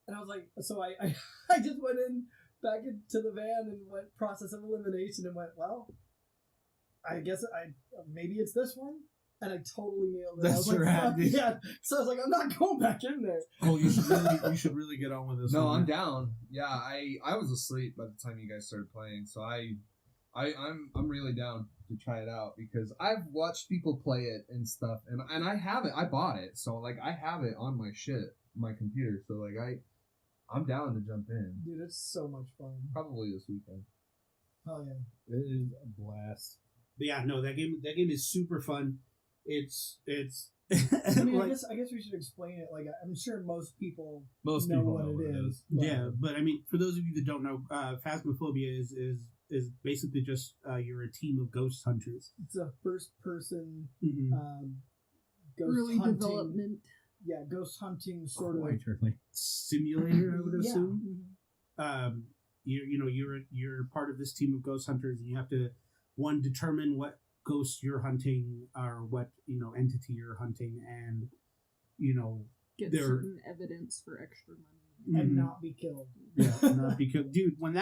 And I was like, so I just went in back into the van and went process of elimination and went, well, I guess maybe it's this one. And I totally nailed it. That's right. Yeah. So I was like, I'm not going back in there. Oh, you should really get on with this. No, I'm down. Yeah, I was asleep by the time you guys started playing, so I'm really down to try it out because I've watched people play it and stuff, and I have it. I bought it, so like I have it on my computer. So like I'm down to jump in. Dude, it's so much fun. Probably this weekend. Oh yeah, it is a blast. But yeah, no, that game is super fun. It's. I mean, I guess we should explain it. Like, I'm sure most people know what it is. Yeah, but I mean, for those of you that don't know, Phasmophobia is basically just you're a team of ghost hunters. It's a first-person ghost early hunting development. Yeah, ghost hunting sort of simulator, I would assume. You're part of this team of ghost hunters, and you have to determine what ghost you're hunting or what entity you're hunting, and get certain evidence for extra money and not be killed. Yeah, not be killed, dude. When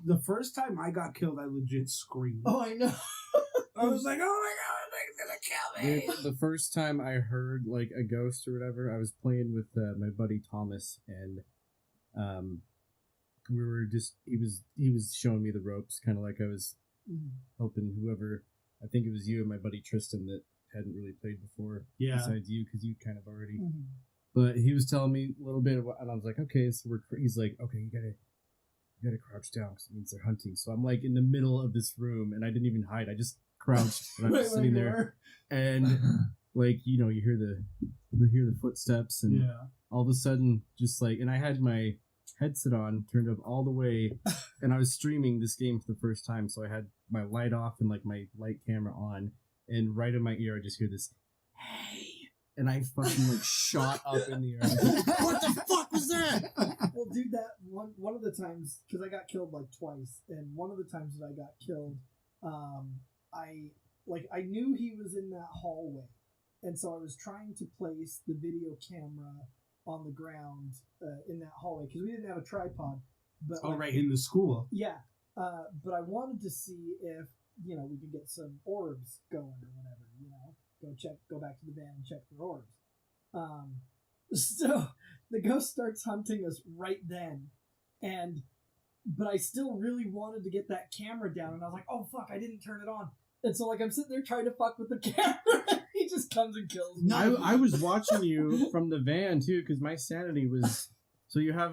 the first time I got killed, I legit screamed. Oh, I know. I was like, oh my god, it's gonna kill me. Dude, the first time I heard like a ghost or whatever, I was playing with my buddy Thomas, and we were just he was showing me the ropes, kind of like I was helping whoever. I think it was you and my buddy Tristan that hadn't really played before. Yeah. Besides you, because you kind of already. But he was telling me a little bit about, and I was like, okay, so he's like, okay, you gotta crouch down because it means they're hunting. So I'm like in the middle of this room, and I didn't even hide. I just crouched, and I'm just sitting there, and like you hear the footsteps, and all of a sudden, just like, and I had my headset on, turned up all the way, and I was streaming this game for the first time, so I had my light off and like my light camera on, and right in my ear I just hear this, hey, and I fucking like shot up in the air. Like, what the fuck was that? Well, dude, that one of the times, because I got killed like twice, and one of the times that I got killed, I knew he was in that hallway, and so I was trying to place the video camera on the ground in that hallway because we didn't have a tripod. But right in the school. Yeah, but I wanted to see if we could get some orbs going or whatever. Go back to the van and check for orbs. So the ghost starts hunting us right then, but I still really wanted to get that camera down, and I was like, oh fuck, I didn't turn it on. And so, like, I'm sitting there trying to fuck with the camera. He just comes and kills me. I was watching you from the van, too, because my sanity was... So you have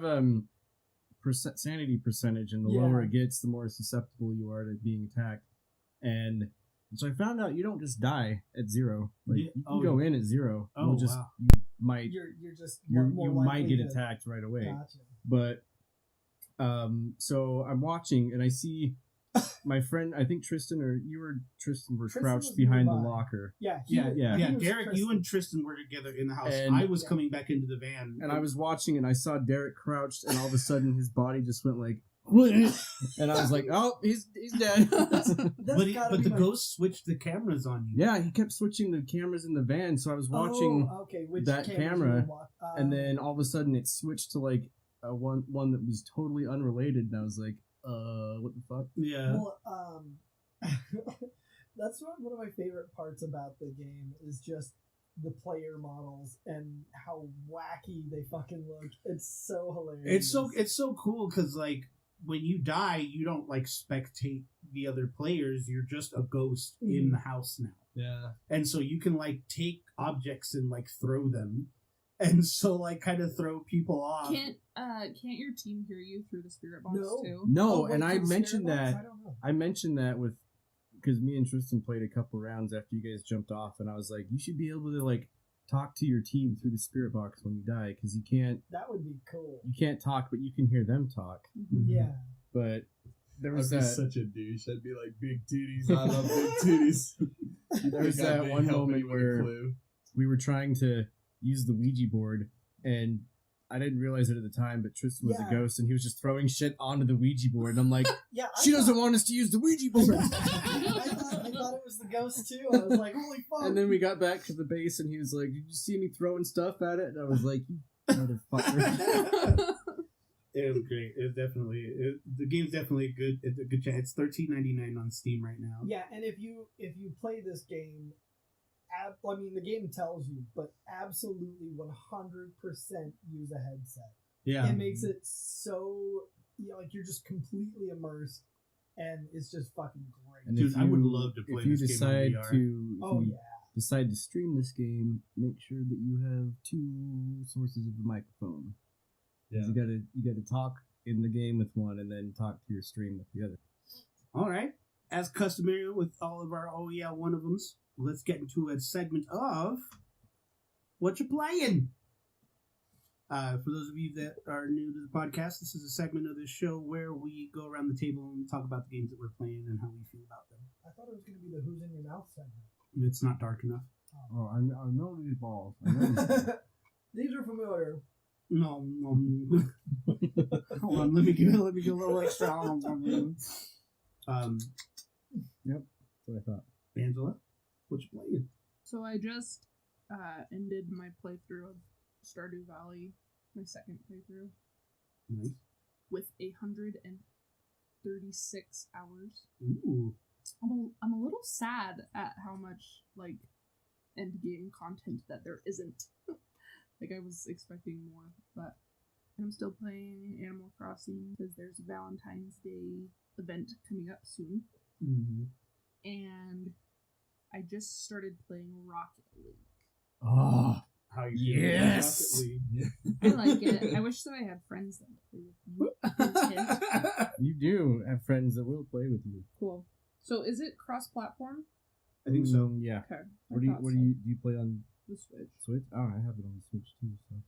sanity percentage, and the lower it gets, the more susceptible you are to being attacked. And so I found out you don't just die at 0. Like, you can go in at 0. Oh, you wow. might... You're just you might get attacked right away. Gotcha. But, so I'm watching, and I see... My friend, I think Tristan or you or Tristan were crouched behind the locker. Yeah. Derek, you and Tristan were together in the house. And I was coming back into the van. And I was watching, and I saw Derek crouched, and all of a sudden his body just went like... And I was like, oh, he's dead. But the ghost switched the cameras on you. Yeah, he kept switching the cameras in the van, so I was watching that camera, and then all of a sudden it switched to like one that was totally unrelated, and I was like, what the fuck? Yeah. Well, that's one of my favorite parts about the game is just the player models and how wacky they fucking look. It's so hilarious. It's so cool because like when you die, you don't like spectate the other players. You're just a ghost in the house now. Yeah. And so you can like take objects and like throw them. and so like kind of throw people off. Can't your team hear you through the spirit box too? No, wait, and I through the mentioned spirit box? that. I don't know. I mentioned that with because me and Tristan played a couple rounds after you guys jumped off, and I was like, you should be able to like talk to your team through the spirit box when you die, because you can't. That would be cool. You can't talk, but you can hear them talk. Yeah. But there was I'd be that. such a douche. I'd be like, big titties. I love big titties. There was that one moment where we were trying to use the Ouija board, and I didn't realize it at the time, but Tristan was a ghost, and he was just throwing shit onto the Ouija board, and I'm like, she doesn't want us to use the Ouija board. I thought it was the ghost too. I was like, holy fuck. And then we got back to the base, and he was like, did you see me throwing stuff at it? And I was like, you motherfucker. It was great. It was definitely the game's definitely good. It's a good chance. It's $13.99 on Steam right now. Yeah, and if you play this game, I mean the game tells you, but absolutely 100% use a headset. Yeah, it makes it so like you're just completely immersed, and it's just fucking great. And dude, I would love to play this game on VR. Decide to stream this game, make sure that you have 2 sources of the microphone. Yeah. You gotta talk in the game with one, and then talk to your stream with the other. All right. As customary with all of our one of them's, let's get into a segment of Whatcha Playin. For those of you that are new to the podcast, this is a segment of this show where we go around the table and talk about the games that we're playing and how we feel about them. I thought it was going to be the Who's in Your Mouth segment. It's not dark enough. Oh, I know these balls. These are familiar. No. Hold on, let me give a little extra. Yep, that's what I thought. Angela, what you playing? So I just ended my playthrough of Stardew Valley, my second playthrough. Nice. With 136 hours. Ooh. I'm a little sad at how much like end game content that there isn't. Like I was expecting more, but I'm still playing Animal Crossing because there's a Valentine's Day event coming up soon. Mm-hmm. And I just started playing Rocket League. Oh, how you yes! Rocket League? I like it. I wish that I had friends that would play with me. You do have friends that will play with you. Cool. So is it cross-platform? I think so. Yeah. Okay. What do you play on the Switch? Switch? Oh, I have it on the Switch too. So.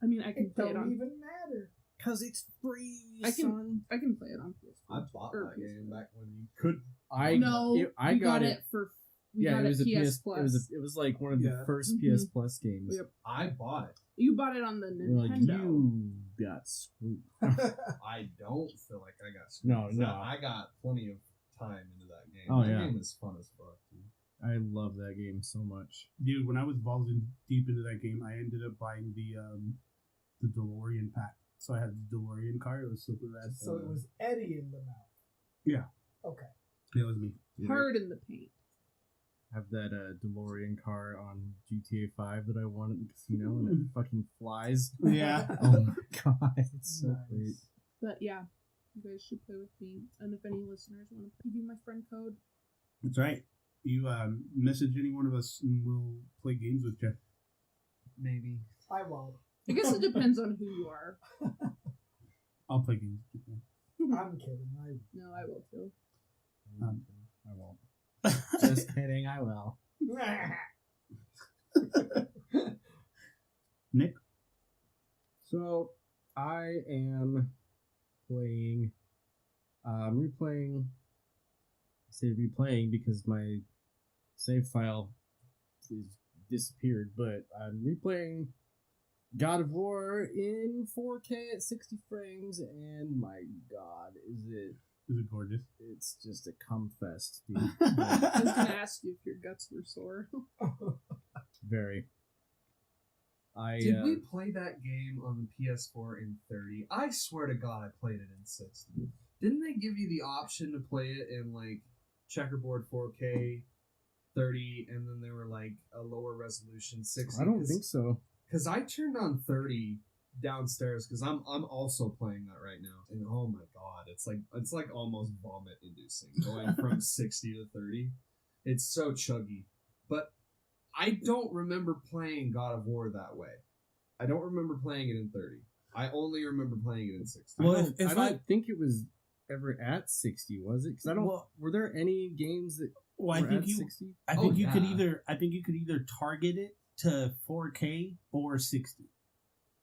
I mean, I can play it on. Don't even matter. Cause it's free. I can play it on PS4. I bought that game back when you could. I got it for. We got it was it a PS Plus. It was like one of the first PS Plus games. Yep. I bought it. You bought it on the Nintendo. Like, you got screwed. I don't feel like I got screwed. No. I got plenty of time into that game. Oh, that yeah. game is fun as fuck, dude. I love that game so much. Dude, when I was balls in deep into that game, I ended up buying the DeLorean pack. So I had the DeLorean car. It was super rad. So it was Eddie in the mouth. Yeah. Okay. It was me. Hard in the paint. I have that DeLorean car on GTA 5 that I won at the casino, and it fucking flies. Yeah. Oh my god, it's so great. But yeah, you guys should play with me. And if any listeners want to give you my friend code. That's right. You message any one of us and we'll play games with you. Maybe. I won't. I guess it depends on who you are. I'll play games with you. I'm kidding. No, I will too. I won't. Just kidding, I will. Nick? So, I am playing, replaying, I say replaying because my save file is disappeared, but I'm replaying God of War in 4K at 60 frames, and my god, is it gorgeous? It's just a cum fest, dude. I was going to ask you if your guts were sore. Very. Did we play that game on the PS4 in 30? I swear to God I played it in 60. Didn't they give you the option to play it in like checkerboard 4K 30 and then there were like a lower resolution 60? I don't think so. Because I turned on 30 downstairs because I'm also playing that right now, and oh my god, it's like almost vomit inducing going from 60 to 30. It's so chuggy. But I don't remember playing God of War that way. I don't remember playing it in 30. I only remember playing it in 60. Well, I don't think it was ever at 60, was it? Because I don't. Were there any games that were at 60? I think you could either target it to 4K or 60.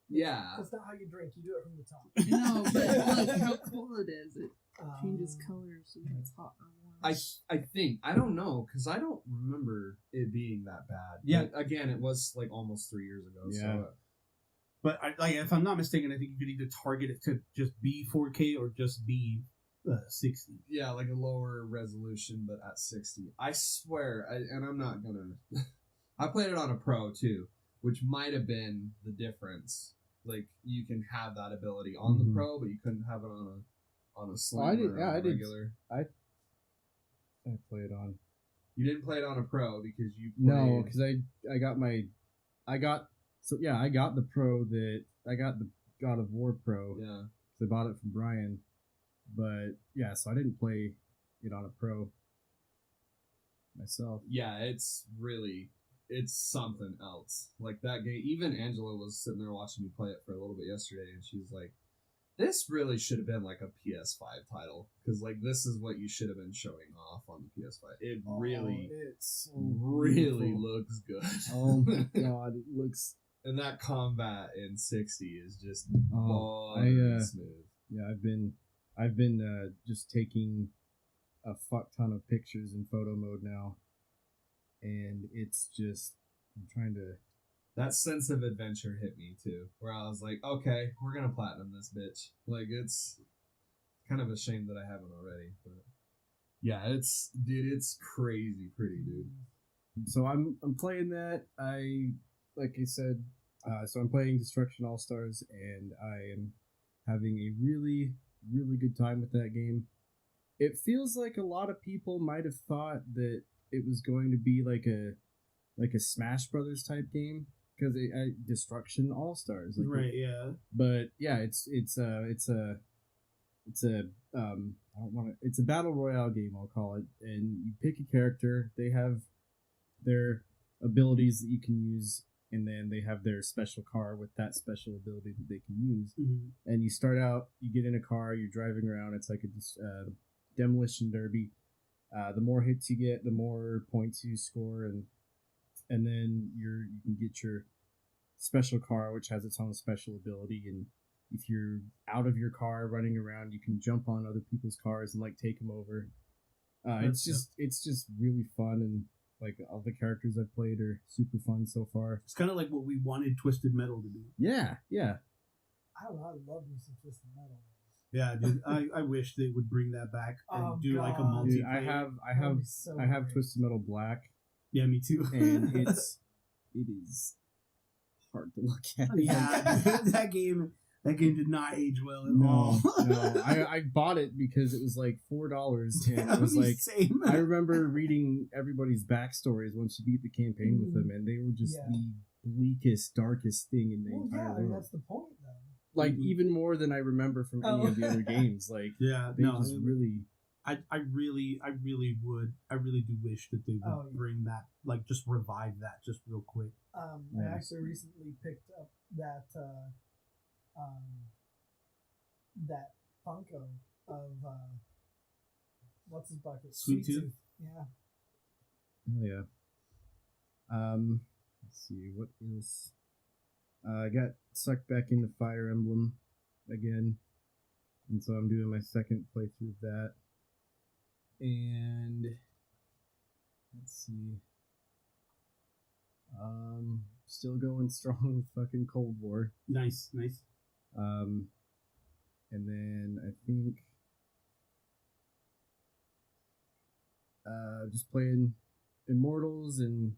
Yeah. That's not how you drink. You do it from the top. No, but look how cool it is. It changes colors when it's hot or warm. I think. I don't know, because I don't remember it being that bad. Yeah. But again, it was like almost 3 years ago. Yeah. So, But if I'm not mistaken, I think you could either target it to just be 4K or just be 60. yeah, like a lower resolution, but at 60. I swear, and I'm not going to... I played it on a Pro, too, which might have been the difference. Like, you can have that ability on the Pro, but you couldn't have it on a Slim or on a regular. I played on. You didn't play it on a Pro because you played... No, because I got the Pro I got the God of War Pro. Yeah. I bought it from Brian. But, yeah, so I didn't play it on a Pro myself. Yeah, it's something else. Like that game, even Angela was sitting there watching me play it for a little bit yesterday, and she's like, this really should have been like a PS5 title, because like this is what you should have been showing off on the PS5. It really looks good. Oh my god, it looks... And that combat in 60 is just smooth. Yeah, I've been just taking a fuck ton of pictures in photo mode now, and it's just, I'm trying to... That sense of adventure hit me too, where I was like, okay, we're gonna platinum this bitch. Like, it's kind of a shame that I haven't already, but yeah, it's crazy pretty, dude. So I'm playing that. Like I said, so I'm playing Destruction All Stars, and I am having a really, really good time with that game. It feels like a lot of people might have thought that it was going to be like a Smash Brothers type game, because Destruction All Stars, like, right? Yeah. But yeah, it's a battle royale game, I'll call it, and you pick a character. They have their abilities that you can use, and then they have their special car with that special ability that they can use. And you start out, you get in a car, you're driving around. It's like a demolition derby. The more hits you get, the more points you score, and then you can get your special car, which has its own special ability. And if you're out of your car running around, you can jump on other people's cars and like take them over. It's just really fun, and like all the characters I've played are super fun so far. It's kind of like what we wanted Twisted Metal to be. Yeah. I don't know. I love me some Twisted Metal. Yeah, dude. I wish they would bring that back and do like a multiplayer. Dude, I have Twisted Metal Black. Yeah, me too. And it is hard to look at. Yeah, that game did not age well at all. No. I bought it because it was like $4, and it was like, same. I remember reading everybody's backstories once you beat the campaign with them, and they were just the bleakest, darkest thing in the entire world. That's the point, though. Like, even more than I remember from any of the other games. Like, I really do wish that they would bring that, like, just revive that just real quick. I actually recently picked up that that Funko of what's his bucket? Sweet Tooth. Yeah. Oh yeah. Let's see what else. I got sucked back into Fire Emblem again, and so I'm doing my second playthrough of that. And let's see. Still going strong with fucking Cold War. Nice. And then I think just playing Immortals and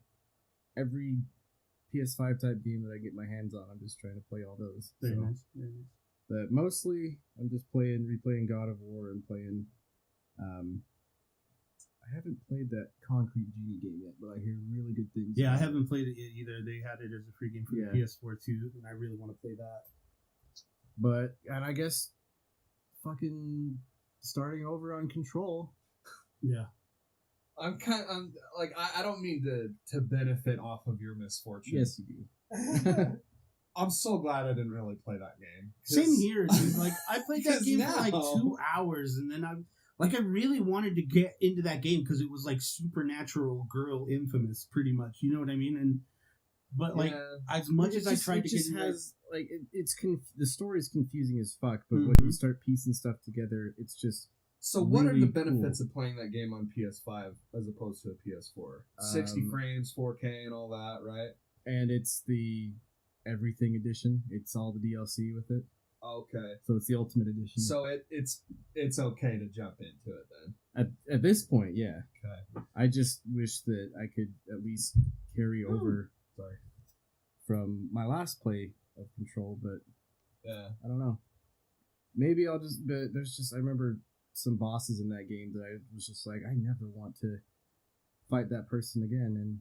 every PS5 type game that I get my hands on. I'm just trying to play all those. Very nice. But mostly I'm just replaying God of War and playing I haven't played that Concrete Genie game yet, but I hear really good things. Yeah, I haven't played it yet either. They had it as a free game for the PS4 too, and I really want to play that. But, and I guess fucking starting over on Control. Yeah. I'm like, I don't mean to benefit off of your misfortune. Yes, you do. I'm so glad I didn't really play that game. Same here, dude. Like, I played that game for like 2 hours, and then I really wanted to get into that game because it was like Supernatural Girl Infamous, pretty much. You know what I mean? But like, as much as I tried to get into the story is confusing as fuck. But when you start piecing stuff together, it's just. So what are the benefits of playing that game on PS5 as opposed to a PS4? 60 frames, 4K, and all that, right? And it's the Everything Edition. It's all the DLC with it. Okay. So it's the Ultimate Edition. So it's okay to jump into it then. At this point, yeah. Okay. I just wish that I could at least carry over from my last play of Control, but yeah, I don't know. Maybe I'll just. But I remember some bosses in that game that I was just like, I never want to fight that person again, and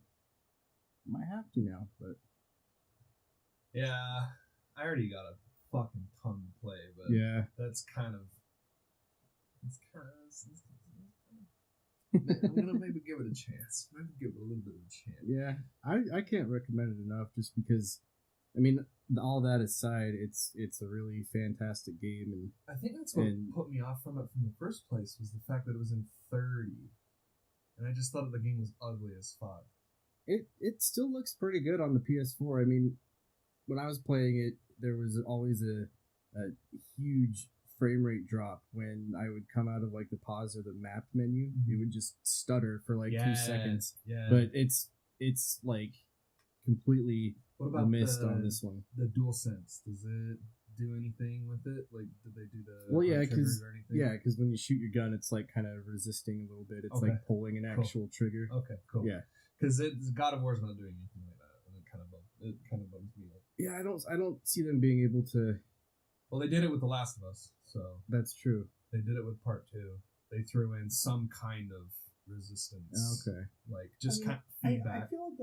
I might have to now. But yeah, I already got a fucking ton to play, but yeah, that's kind of. I'm gonna maybe give it a chance. Maybe give it a little bit of a chance. Yeah, I can't recommend it enough, just because. I mean, all that aside, it's a really fantastic game, and I think that's what put me off from it from the first place was the fact that it was in 30, and I just thought the game was ugly as fuck. It still looks pretty good on the PS4. I mean, when I was playing it, there was always a huge frame rate drop when I would come out of like the pause or the map menu. It would just stutter for like 2 seconds. Yeah. But it's like completely. What about missed on this one? The DualSense, does it do anything with it? Like, did they do the because triggers when you shoot your gun, it's like kind of resisting a little bit. It's like pulling an actual trigger. Okay, cool. Yeah, because God of War's not doing anything like that, and it kind of bums me out. Yeah, I don't see them being able to. Well, they did it with The Last of Us, so that's true. They did it with Part 2. They threw in some kind of resistance. Okay, like just kind of feedback. I feel like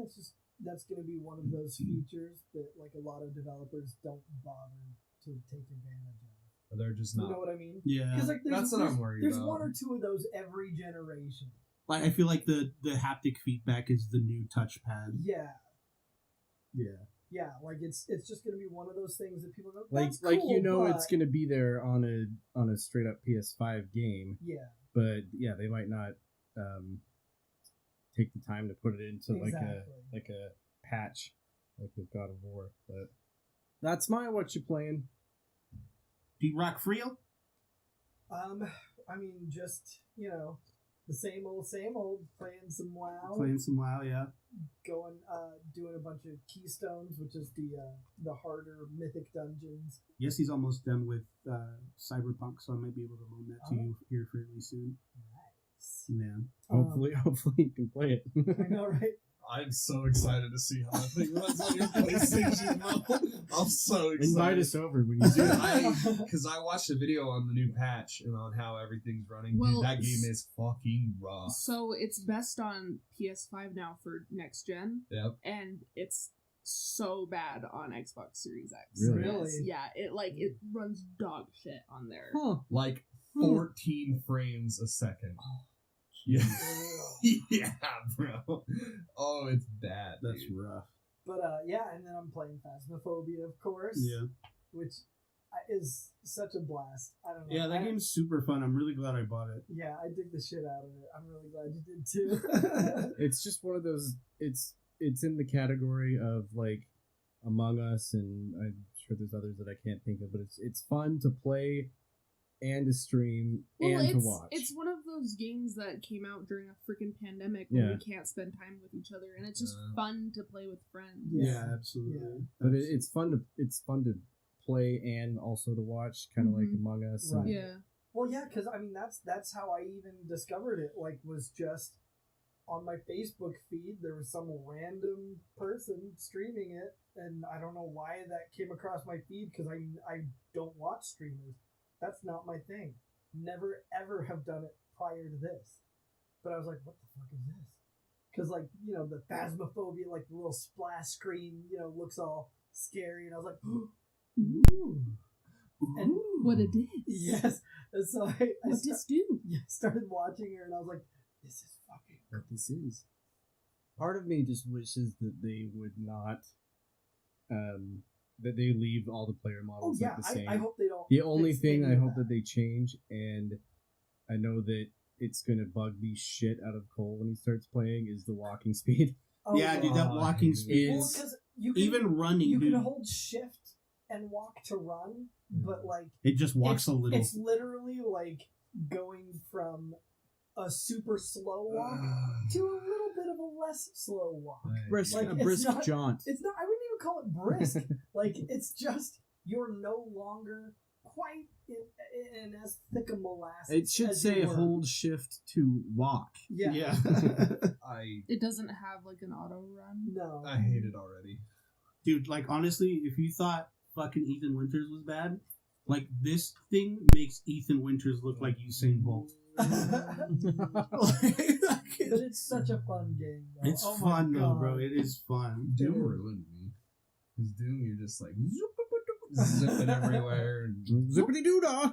that's going to be one of those features that like a lot of developers don't bother to take advantage of. They're just not. You know what I mean? Yeah. Because like that's what I'm worried about. There's 1 or 2 of those every generation. Like, I feel like the haptic feedback is the new touchpad. Yeah. Yeah. Yeah, like it's just going to be one of those things that people go, that's cool, it's going to be there on a straight up PS5 game. Yeah. But yeah, they might not take the time to put it into like a patch like with God of War. But that's Whatcha Playin. D-Rock Frio? I mean, just, the same old, playing some WoW. Playing some WoW, yeah. Going, doing a bunch of Keystones, which is the harder mythic dungeons. Yes, he's almost done with Cyberpunk, so I might be able to loan that to you here fairly soon. Nice. Yeah. Hopefully you can play it. I know, right? I'm so excited to see how that thing runs on your PlayStation, bro. I'm so excited. Invite us over when you do it. Because I watched a video on the new patch and on how everything's running. Well, dude, that game is fucking rough. So it's best on PS5 now for next gen. Yep. And it's so bad on Xbox Series X. Really? Yeah, it runs dog shit on there. Huh. Like 14 frames a second. Yeah. Yeah, bro. Oh, it's bad. That's dude. rough. But yeah, and then I'm playing Phasmophobia, of course. Yeah. Which is such a blast. I don't know. Yeah, that game's super fun. I'm really glad I bought it. Yeah, I dig the shit out of it. I'm really glad you did too. It's just one of those. It's in the category of like Among Us, and I'm sure there's others that I can't think of, but it's fun to play and to stream and to watch. It's one of those games that came out during a freaking pandemic when we can't spend time with each other, and it's just fun to play with friends. Yeah, absolutely. Yeah. But it's fun to play and also to watch, kind of like Among Us. Right. Yeah. Well, yeah, because I mean that's how I even discovered it. Like, was just on my Facebook feed. There was some random person streaming it, and I don't know why that came across my feed because I don't watch streamers. That's not my thing. Never, ever have done it prior to this. But I was like, what the fuck is this? Because, like, the Phasmophobia, like, the little splash screen, looks all scary. And I was like, ooh. And what it is. Yes. And so I do? started watching her, and I was like, this is fucking what this is. Part of me just wishes that they would not, that they leave all the player models like the same. I hope they don't. The only thing I hope that. that they change, and I know that it's gonna bug the shit out of Cole when he starts playing, is the walking speed. Oh, yeah, dude, that walking speed Well, is 'cause you can, even running. You dude, can hold shift and walk to run, but like it just walks a little. It's literally like going from a super slow walk to a little bit of a less slow walk. Brisk, Like, a it's brisk not- jaunt. It's not. I wouldn't even call it brisk. Like it's just you're no longer quite in as thick a molasses. It should as say you were. hold shift to walk. Yeah. It doesn't have like an auto run. No. I hate it already. Dude, like honestly, if you thought fucking Ethan Winters was bad, like this thing makes Ethan Winters look like Usain Bolt. But it's such a fun game. Though. It's Oh my fun though, God. bro. It is fun. Doom ruined me. Because Doom, you're just like zipping everywhere. Zippity doo dah.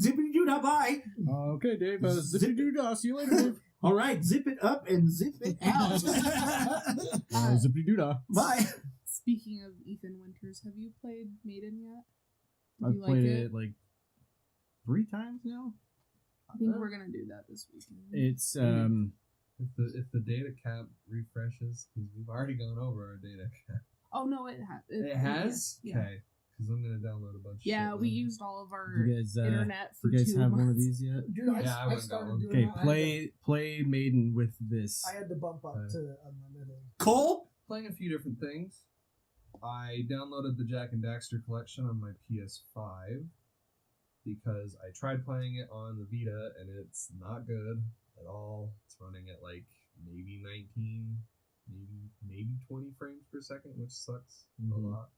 Zippity doo dah, bye. Okay, Dave. Zippity doo dah. See you later, Dave. All right, zip it up and zip it out. Zippity doo dah. Bye. Speaking of Ethan Winters, have you played Maiden yet? Do I've you played like it like 3 times now. I think we're gonna do that this weekend. It's if the data cap refreshes, because we've already gone over our data cap. Oh no, it has. It has? Yeah. Okay. Because I'm gonna download a bunch of Yeah, shit we now. used all of our you guys, internet for you guys 2 have months. one of these yet? Dude, Yeah, I I would've got started one. doing Okay, that. play Maiden with this. I had to bump up to unlimited. Cole? Playing a few different things. I downloaded the Jack and Daxter collection on my PS5 because I tried playing it on the Vita and it's not good at all. It's running at like maybe 19, maybe 20 frames per second, which sucks a lot.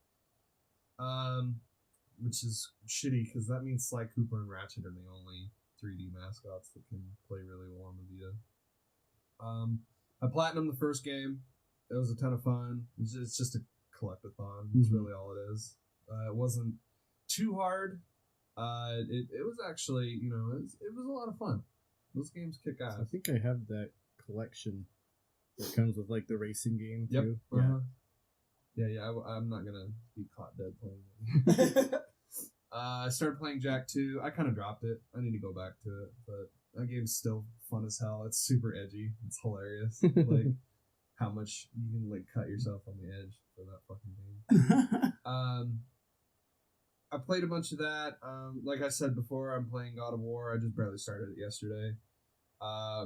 Which is shitty because that means Sly Cooper and Ratchet are the only 3D mascots that can play really well on the Vita. I platinumed the first game. It was a ton of fun. It's just a collectathon. That's really all it is. It wasn't too hard. It was actually, it was a lot of fun. Those games kick ass. I think I have that collection that comes with like the racing game Yep. too. Yeah. I'm not gonna be caught dead playing it. I started playing Jack 2. I kind of dropped it. I need to go back to it, but that game's still fun as hell. It's super edgy. It's hilarious. Like how much you can like cut yourself on the edge for that fucking game. I played a bunch of that. Like I said before, I'm playing God of War. I just barely started it yesterday.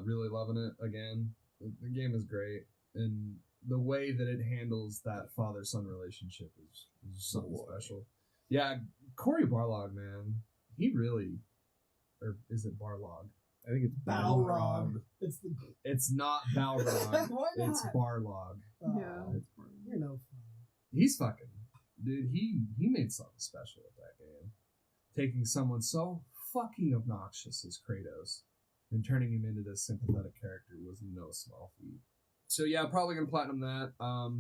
Really loving it again. The game is great, and the way that it handles that father-son relationship is something special. Yeah, Cory Barlog, man, he really, or is it Barlog? I think it's Balrog. It's not Balrog. Why not? It's Barlog. Yeah. You're no fun. He's fucking, dude. He made something special with that game, taking someone so fucking obnoxious as Kratos and turning him into this sympathetic character was no small feat. So yeah, probably gonna platinum that. I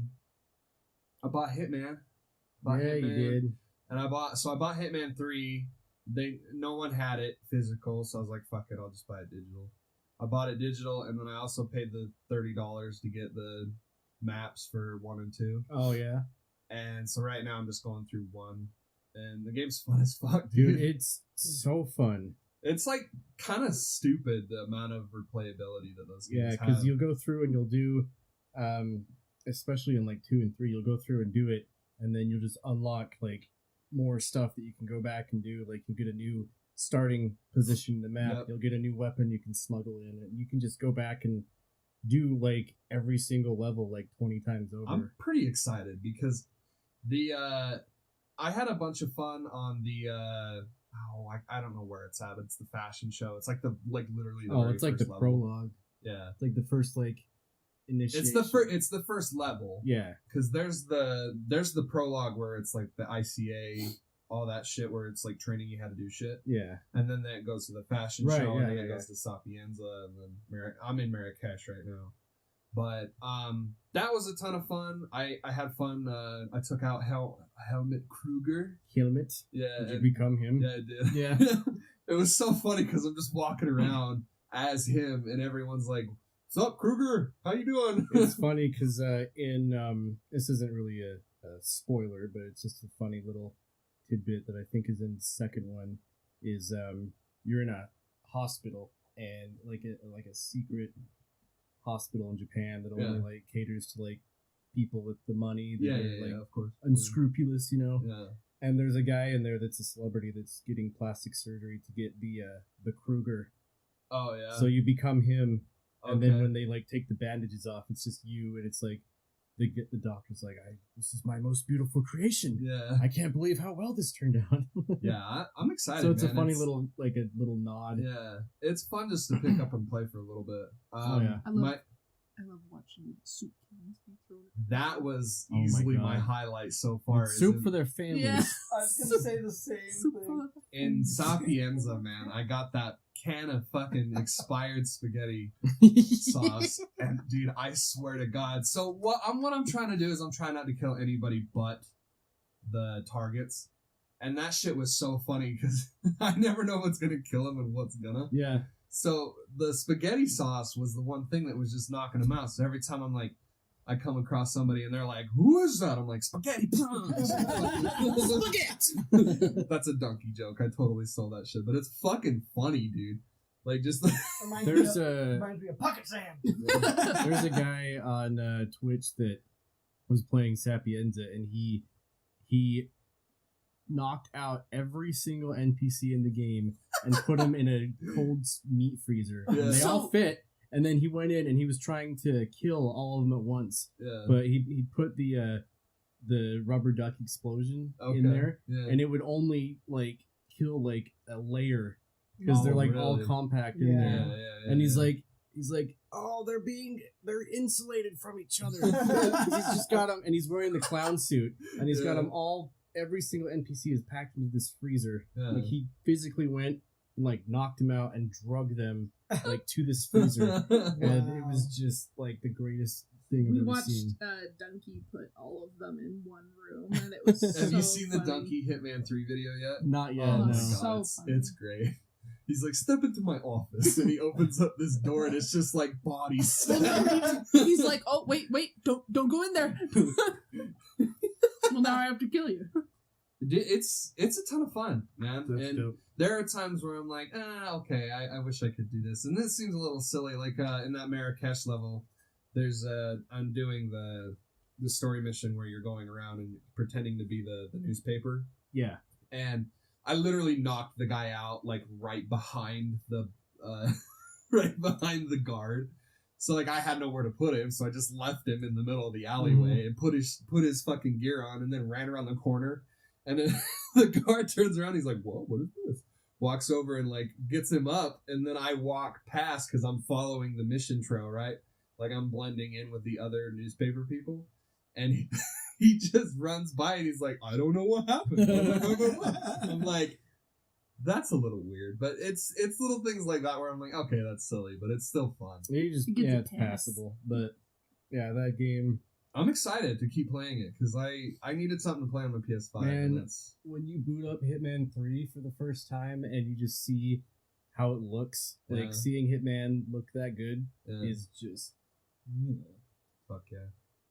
bought Hitman. You did. And I bought Hitman 3. No one had it physical, so I was like, fuck it, I'll just buy it digital. I bought it digital, and then I also paid the $30 to get the maps for 1 and 2. Oh yeah. And so right now I'm just going through 1, and the game's fun as fuck, dude. Dude, it's so fun. It's like kind of stupid the amount of replayability that those games have. Because you'll go through and you'll do, especially in like 2 and 3, you'll go through and do it, and then you'll just unlock like more stuff that you can go back and do. Like you'll get a new starting position in the map. Yep. You'll get a new weapon you can smuggle in, and you can just go back and do like every single level like 20 times over. I'm pretty excited because I had a bunch of fun on the I don't know where it's at, but it's the fashion show. It's like literally the very it's like first the level. prologue. Yeah, it's like the first like initiation. It's the first level. Yeah, because there's the prologue where it's like the ICA, all that shit where it's like training you how to do shit. Yeah, and then it goes to the fashion Right, show, yeah, and then yeah, it goes to Sapienza, and then I'm in Marrakesh right now. But that was a ton of fun. I had fun. I took out Helmut Kruger. Helmut? Yeah. Did you become him? Yeah, I did. Yeah. It was so funny because I'm just walking around as him, and everyone's like, "What's up, Kruger? How you doing?" It's funny because in this isn't really a spoiler, but it's just a funny little tidbit that I think is in the second one. Is you're in a hospital and like a secret hospital in Japan that only like caters to like people with the money that are like of course, unscrupulous, you know. Yeah. And there's a guy in there that's a celebrity that's getting plastic surgery to get the Kruger. Oh yeah. So you become him, and Okay. then when they like take the bandages off, it's just you, and it's like they get the doctor's like, "This is my most beautiful creation. Yeah. I can't believe how well this turned out." Yeah, I'm excited. So it's man. a funny little nod. Yeah, it's fun just to pick up and play for a little bit. I love watching soup cans be thrown. That was Oh my easily God. my highlight so far. is Soup in- for their families. Yeah. I was gonna say the same thing. In Sapienza, man, I got that can of fucking expired spaghetti sauce, and dude, I swear to God. So what I'm trying to do is I'm trying not to kill anybody but the targets, and that shit was so funny because I never know what's gonna kill them and what's gonna. Yeah. So the spaghetti sauce was the one thing that was just knocking them out. So every time I come across somebody and they're like, "Who is that?" I'm like, "Spaghetti." Spaghetti. That's a donkey joke. I totally stole that shit, but it's fucking funny, dude. Like just Reminds me of Pocket Sam. There's a guy on Twitch that was playing Sapienza, and he knocked out every single NPC in the game and put them in a cold meat freezer. Yeah. And they all fit. And then he went in and he was trying to kill all of them at once. Yeah. But he put the rubber duck explosion in there, and it would only like kill like a layer because they're like all compact in there. And he's like, "Oh, they're insulated from each other." 'Cause he's just got them, and he's wearing the clown suit, and he's got them all. Every single NPC is packed into this freezer. Yeah. Like he physically went and like knocked them out and drug them like to this freezer, and it was just like the greatest thing I've We ever watched seen. Donkey put all of them in one room, and it was Have so you seen funny. the Donkey Hitman 3 video yet? Not yet. Oh no. my God, So it's, funny. it's great. He's like, "Step into my office," and he opens up this door, and it's just like bodies. He's like, "Oh, wait, don't go in there." Well, now I have to kill you. It's a ton of fun, man. That's and dope. there are times where I'm like, okay, I wish I could do this. And this seems a little silly. Like in that Marrakesh level, there's I'm doing the story mission where you're going around and pretending to be the newspaper. Yeah. And I literally knocked the guy out like right behind the right behind the guard. So like I had nowhere to put him, so I just left him in the middle of the alleyway and put his fucking gear on, and then ran around the corner. And then the guard turns around. He's like, "Whoa, what is this?" Walks over and like gets him up, and then I walk past because I'm following the mission trail, right? Like I'm blending in with the other newspaper people, and he just runs by and he's like, "I don't know what happened." I'm like, that's a little weird, but it's little things like that where I'm like, okay, that's silly, but it's still fun. It's passable. But yeah, that game. I'm excited to keep playing it because I needed something to play on my PS5. Man, and that's... when you boot up Hitman 3 for the first time and you just see how it looks, like seeing Hitman look that good is just fuck yeah.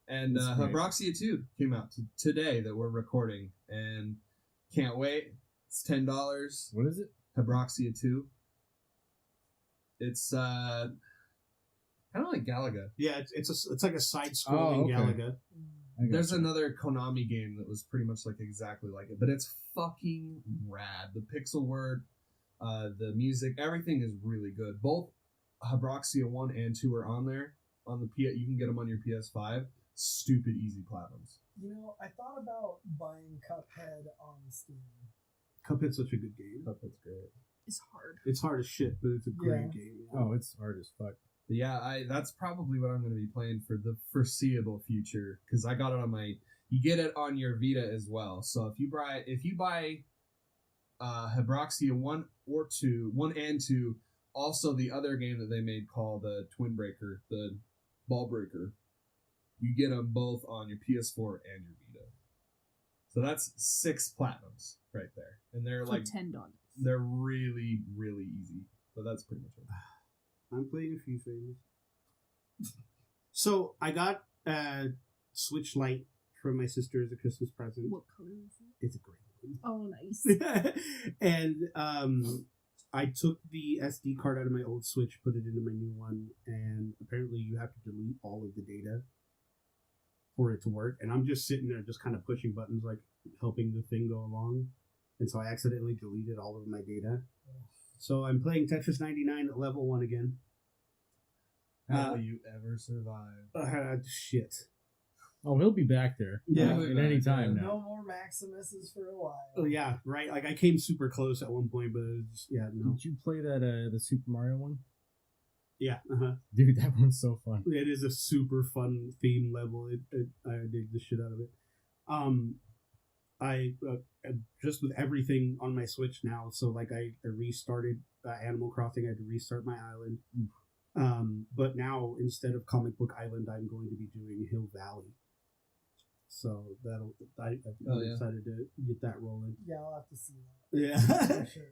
And It's great. Hebroxia 2 came out today that we're recording, and can't wait. It's $10. What is it? Hebroxia 2. It's kind of like Galaga. Yeah, it's like a side-scrolling Galaga. There's another Konami game that was pretty much like exactly like it, but it's fucking rad. The pixel work, the music, everything is really good. Both Hebroxia 1 and 2 are on there. On the you can get them on your PS5. Stupid easy platinums. You know, I thought about buying Cuphead on Steam. Cuphead's such a good game. Cuphead's great. It's hard. It's hard as shit, but it's a great game. Oh, it's hard as fuck. But yeah, that's probably what I'm going to be playing for the foreseeable future because I got it on my. You get it on your Vita as well. So if you buy Hebroxia 1 and 2, also the other game that they made called the Twin Breaker, the Ball Breaker, you get them both on your PS4 and your Vita. So that's 6 platinums right there, and they're For like $10. They're really, really easy, but that's pretty much it. I'm playing a few things. So I got a Switch Lite from my sister as a Christmas present. What color is it? It's a gray one. Oh, nice. And I took the SD card out of my old Switch, put it into my new one, and apparently you have to delete all of the data for it to work. And I'm just sitting there just kind of pushing buttons, like helping the thing go along. And so I accidentally deleted all of my data. So I'm playing Tetris 99 at level 1 again. How will you ever survive? Shit. Oh, he'll be back there. Yeah. At any time now. No more Maximuses for a while. Oh, yeah, right. Like, I came super close at one point, but it was, no. Did you play that, the Super Mario one? Yeah, Dude, that one's so fun. It is a super fun theme level. I dig the shit out of it. I just with everything on my Switch now, so like I restarted Animal Crossing. I had to restart my island. But now instead of Comic Book Island, I'm going to be doing Hill Valley. So I'm excited to get that rolling. Yeah, I'll have to see that. Yeah. For sure.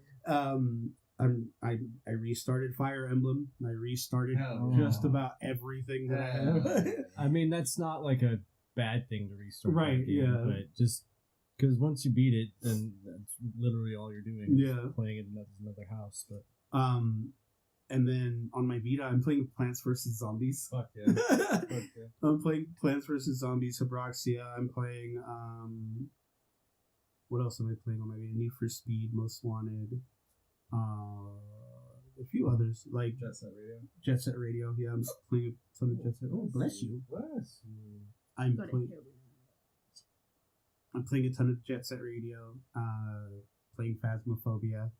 I restarted Fire Emblem. I restarted just about everything that I have. I mean, that's not like a bad thing to restart. Right, yeah. But just because once you beat it, then that's literally all you're doing. Yeah. Is playing it in another house. But and then on my Vita, I'm playing Plants vs. Zombies. Fuck yeah. Fuck yeah. I'm playing Plants vs. Zombies, Subroxia. I'm playing, what else am I playing on my Vita? Need for Speed, Most Wanted. A few others, like Jet Set Radio. Jet Set Radio, yeah, I'm playing a ton of Jet Set. Oh, bless you. Bless you. I'm playing a ton of Jet Set Radio, playing Phasmophobia,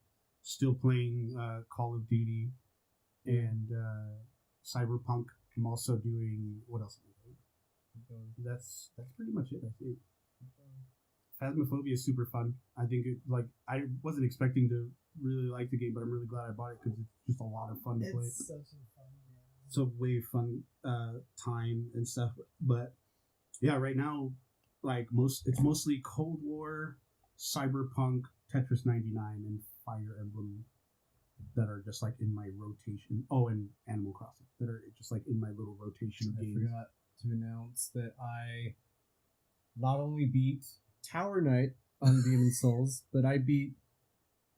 still playing Call of Duty, and Cyberpunk. I'm also doing, what else am I doing? That's pretty much it, I think. Phasmophobia is super fun. I think I wasn't expecting to really like the game, but I'm really glad I bought it because it's just a lot of fun to play. It's such a fun game. It's a way fun time and stuff. But yeah, right now, like it's mostly Cold War, Cyberpunk, Tetris 99, and Fire Emblem that are just like in my rotation. Oh, and Animal Crossing that are just like in my little rotation of games. I forgot to announce that I not only beat Tower Knight on Demon's Souls, but I beat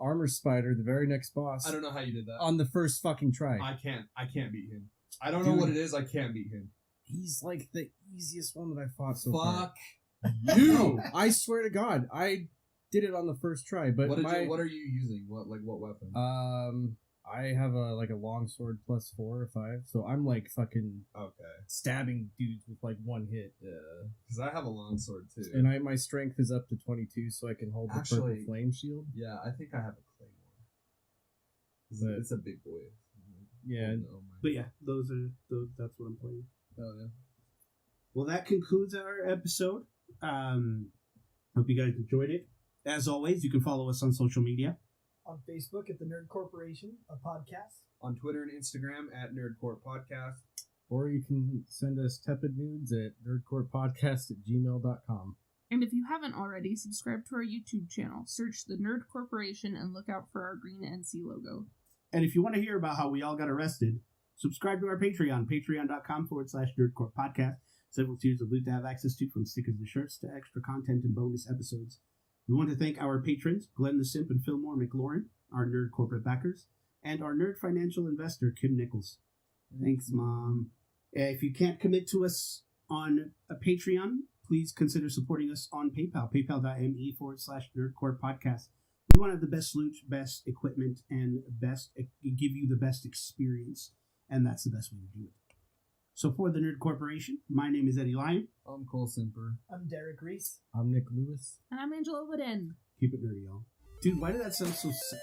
Armor Spider, the very next boss. I don't know how you did that. On the first fucking try. I can't beat him. I don't know what it is. I can't beat him. He's like the easiest one that I fought so far. Fuck you! No, I swear to God, I did it on the first try. But what are you using? What weapon? I have a longsword +4 or 5, so I'm like fucking stabbing dudes with like one hit. Yeah, because I have a longsword too, and my strength is up to 22, so I can hold the purple flame shield. Yeah, I think I have a claymore. It's a big boy. Yeah, but yeah, that's what I'm playing. Oh yeah. Well, that concludes our episode. Hope you guys enjoyed it. As always, you can follow us on social media. On Facebook at the Nerd Corporation, a podcast. On Twitter and Instagram at Nerdcore Podcast. Or you can send us tepid nudes at nerdcorepodcast@gmail.com. And if you haven't already, subscribe to our YouTube channel. Search the Nerd Corporation and look out for our green NC logo. And if you want to hear about how we all got arrested, subscribe to our Patreon, patreon.com/nerdcorepodcast. Several tiers of loot to have access to, from stickers and shirts to extra content and bonus episodes. We want to thank our patrons, Glenn the Simp and Fillmore McLaurin, our nerd corporate backers, and our nerd financial investor, Kim Nichols. Thanks, Mom. If you can't commit to us on a Patreon, please consider supporting us on PayPal, paypal.me/nerdcorepodcast. We want to have the best loot, best equipment, and give you the best experience, and that's the best way to do it. So for the Nerd Corporation, my name is Eddie Lyon. I'm Cole Simper. I'm Derek Reese. I'm Nick Lewis. And I'm Angela Wooden. Keep it nerdy, y'all. Dude, why did that sound so sad?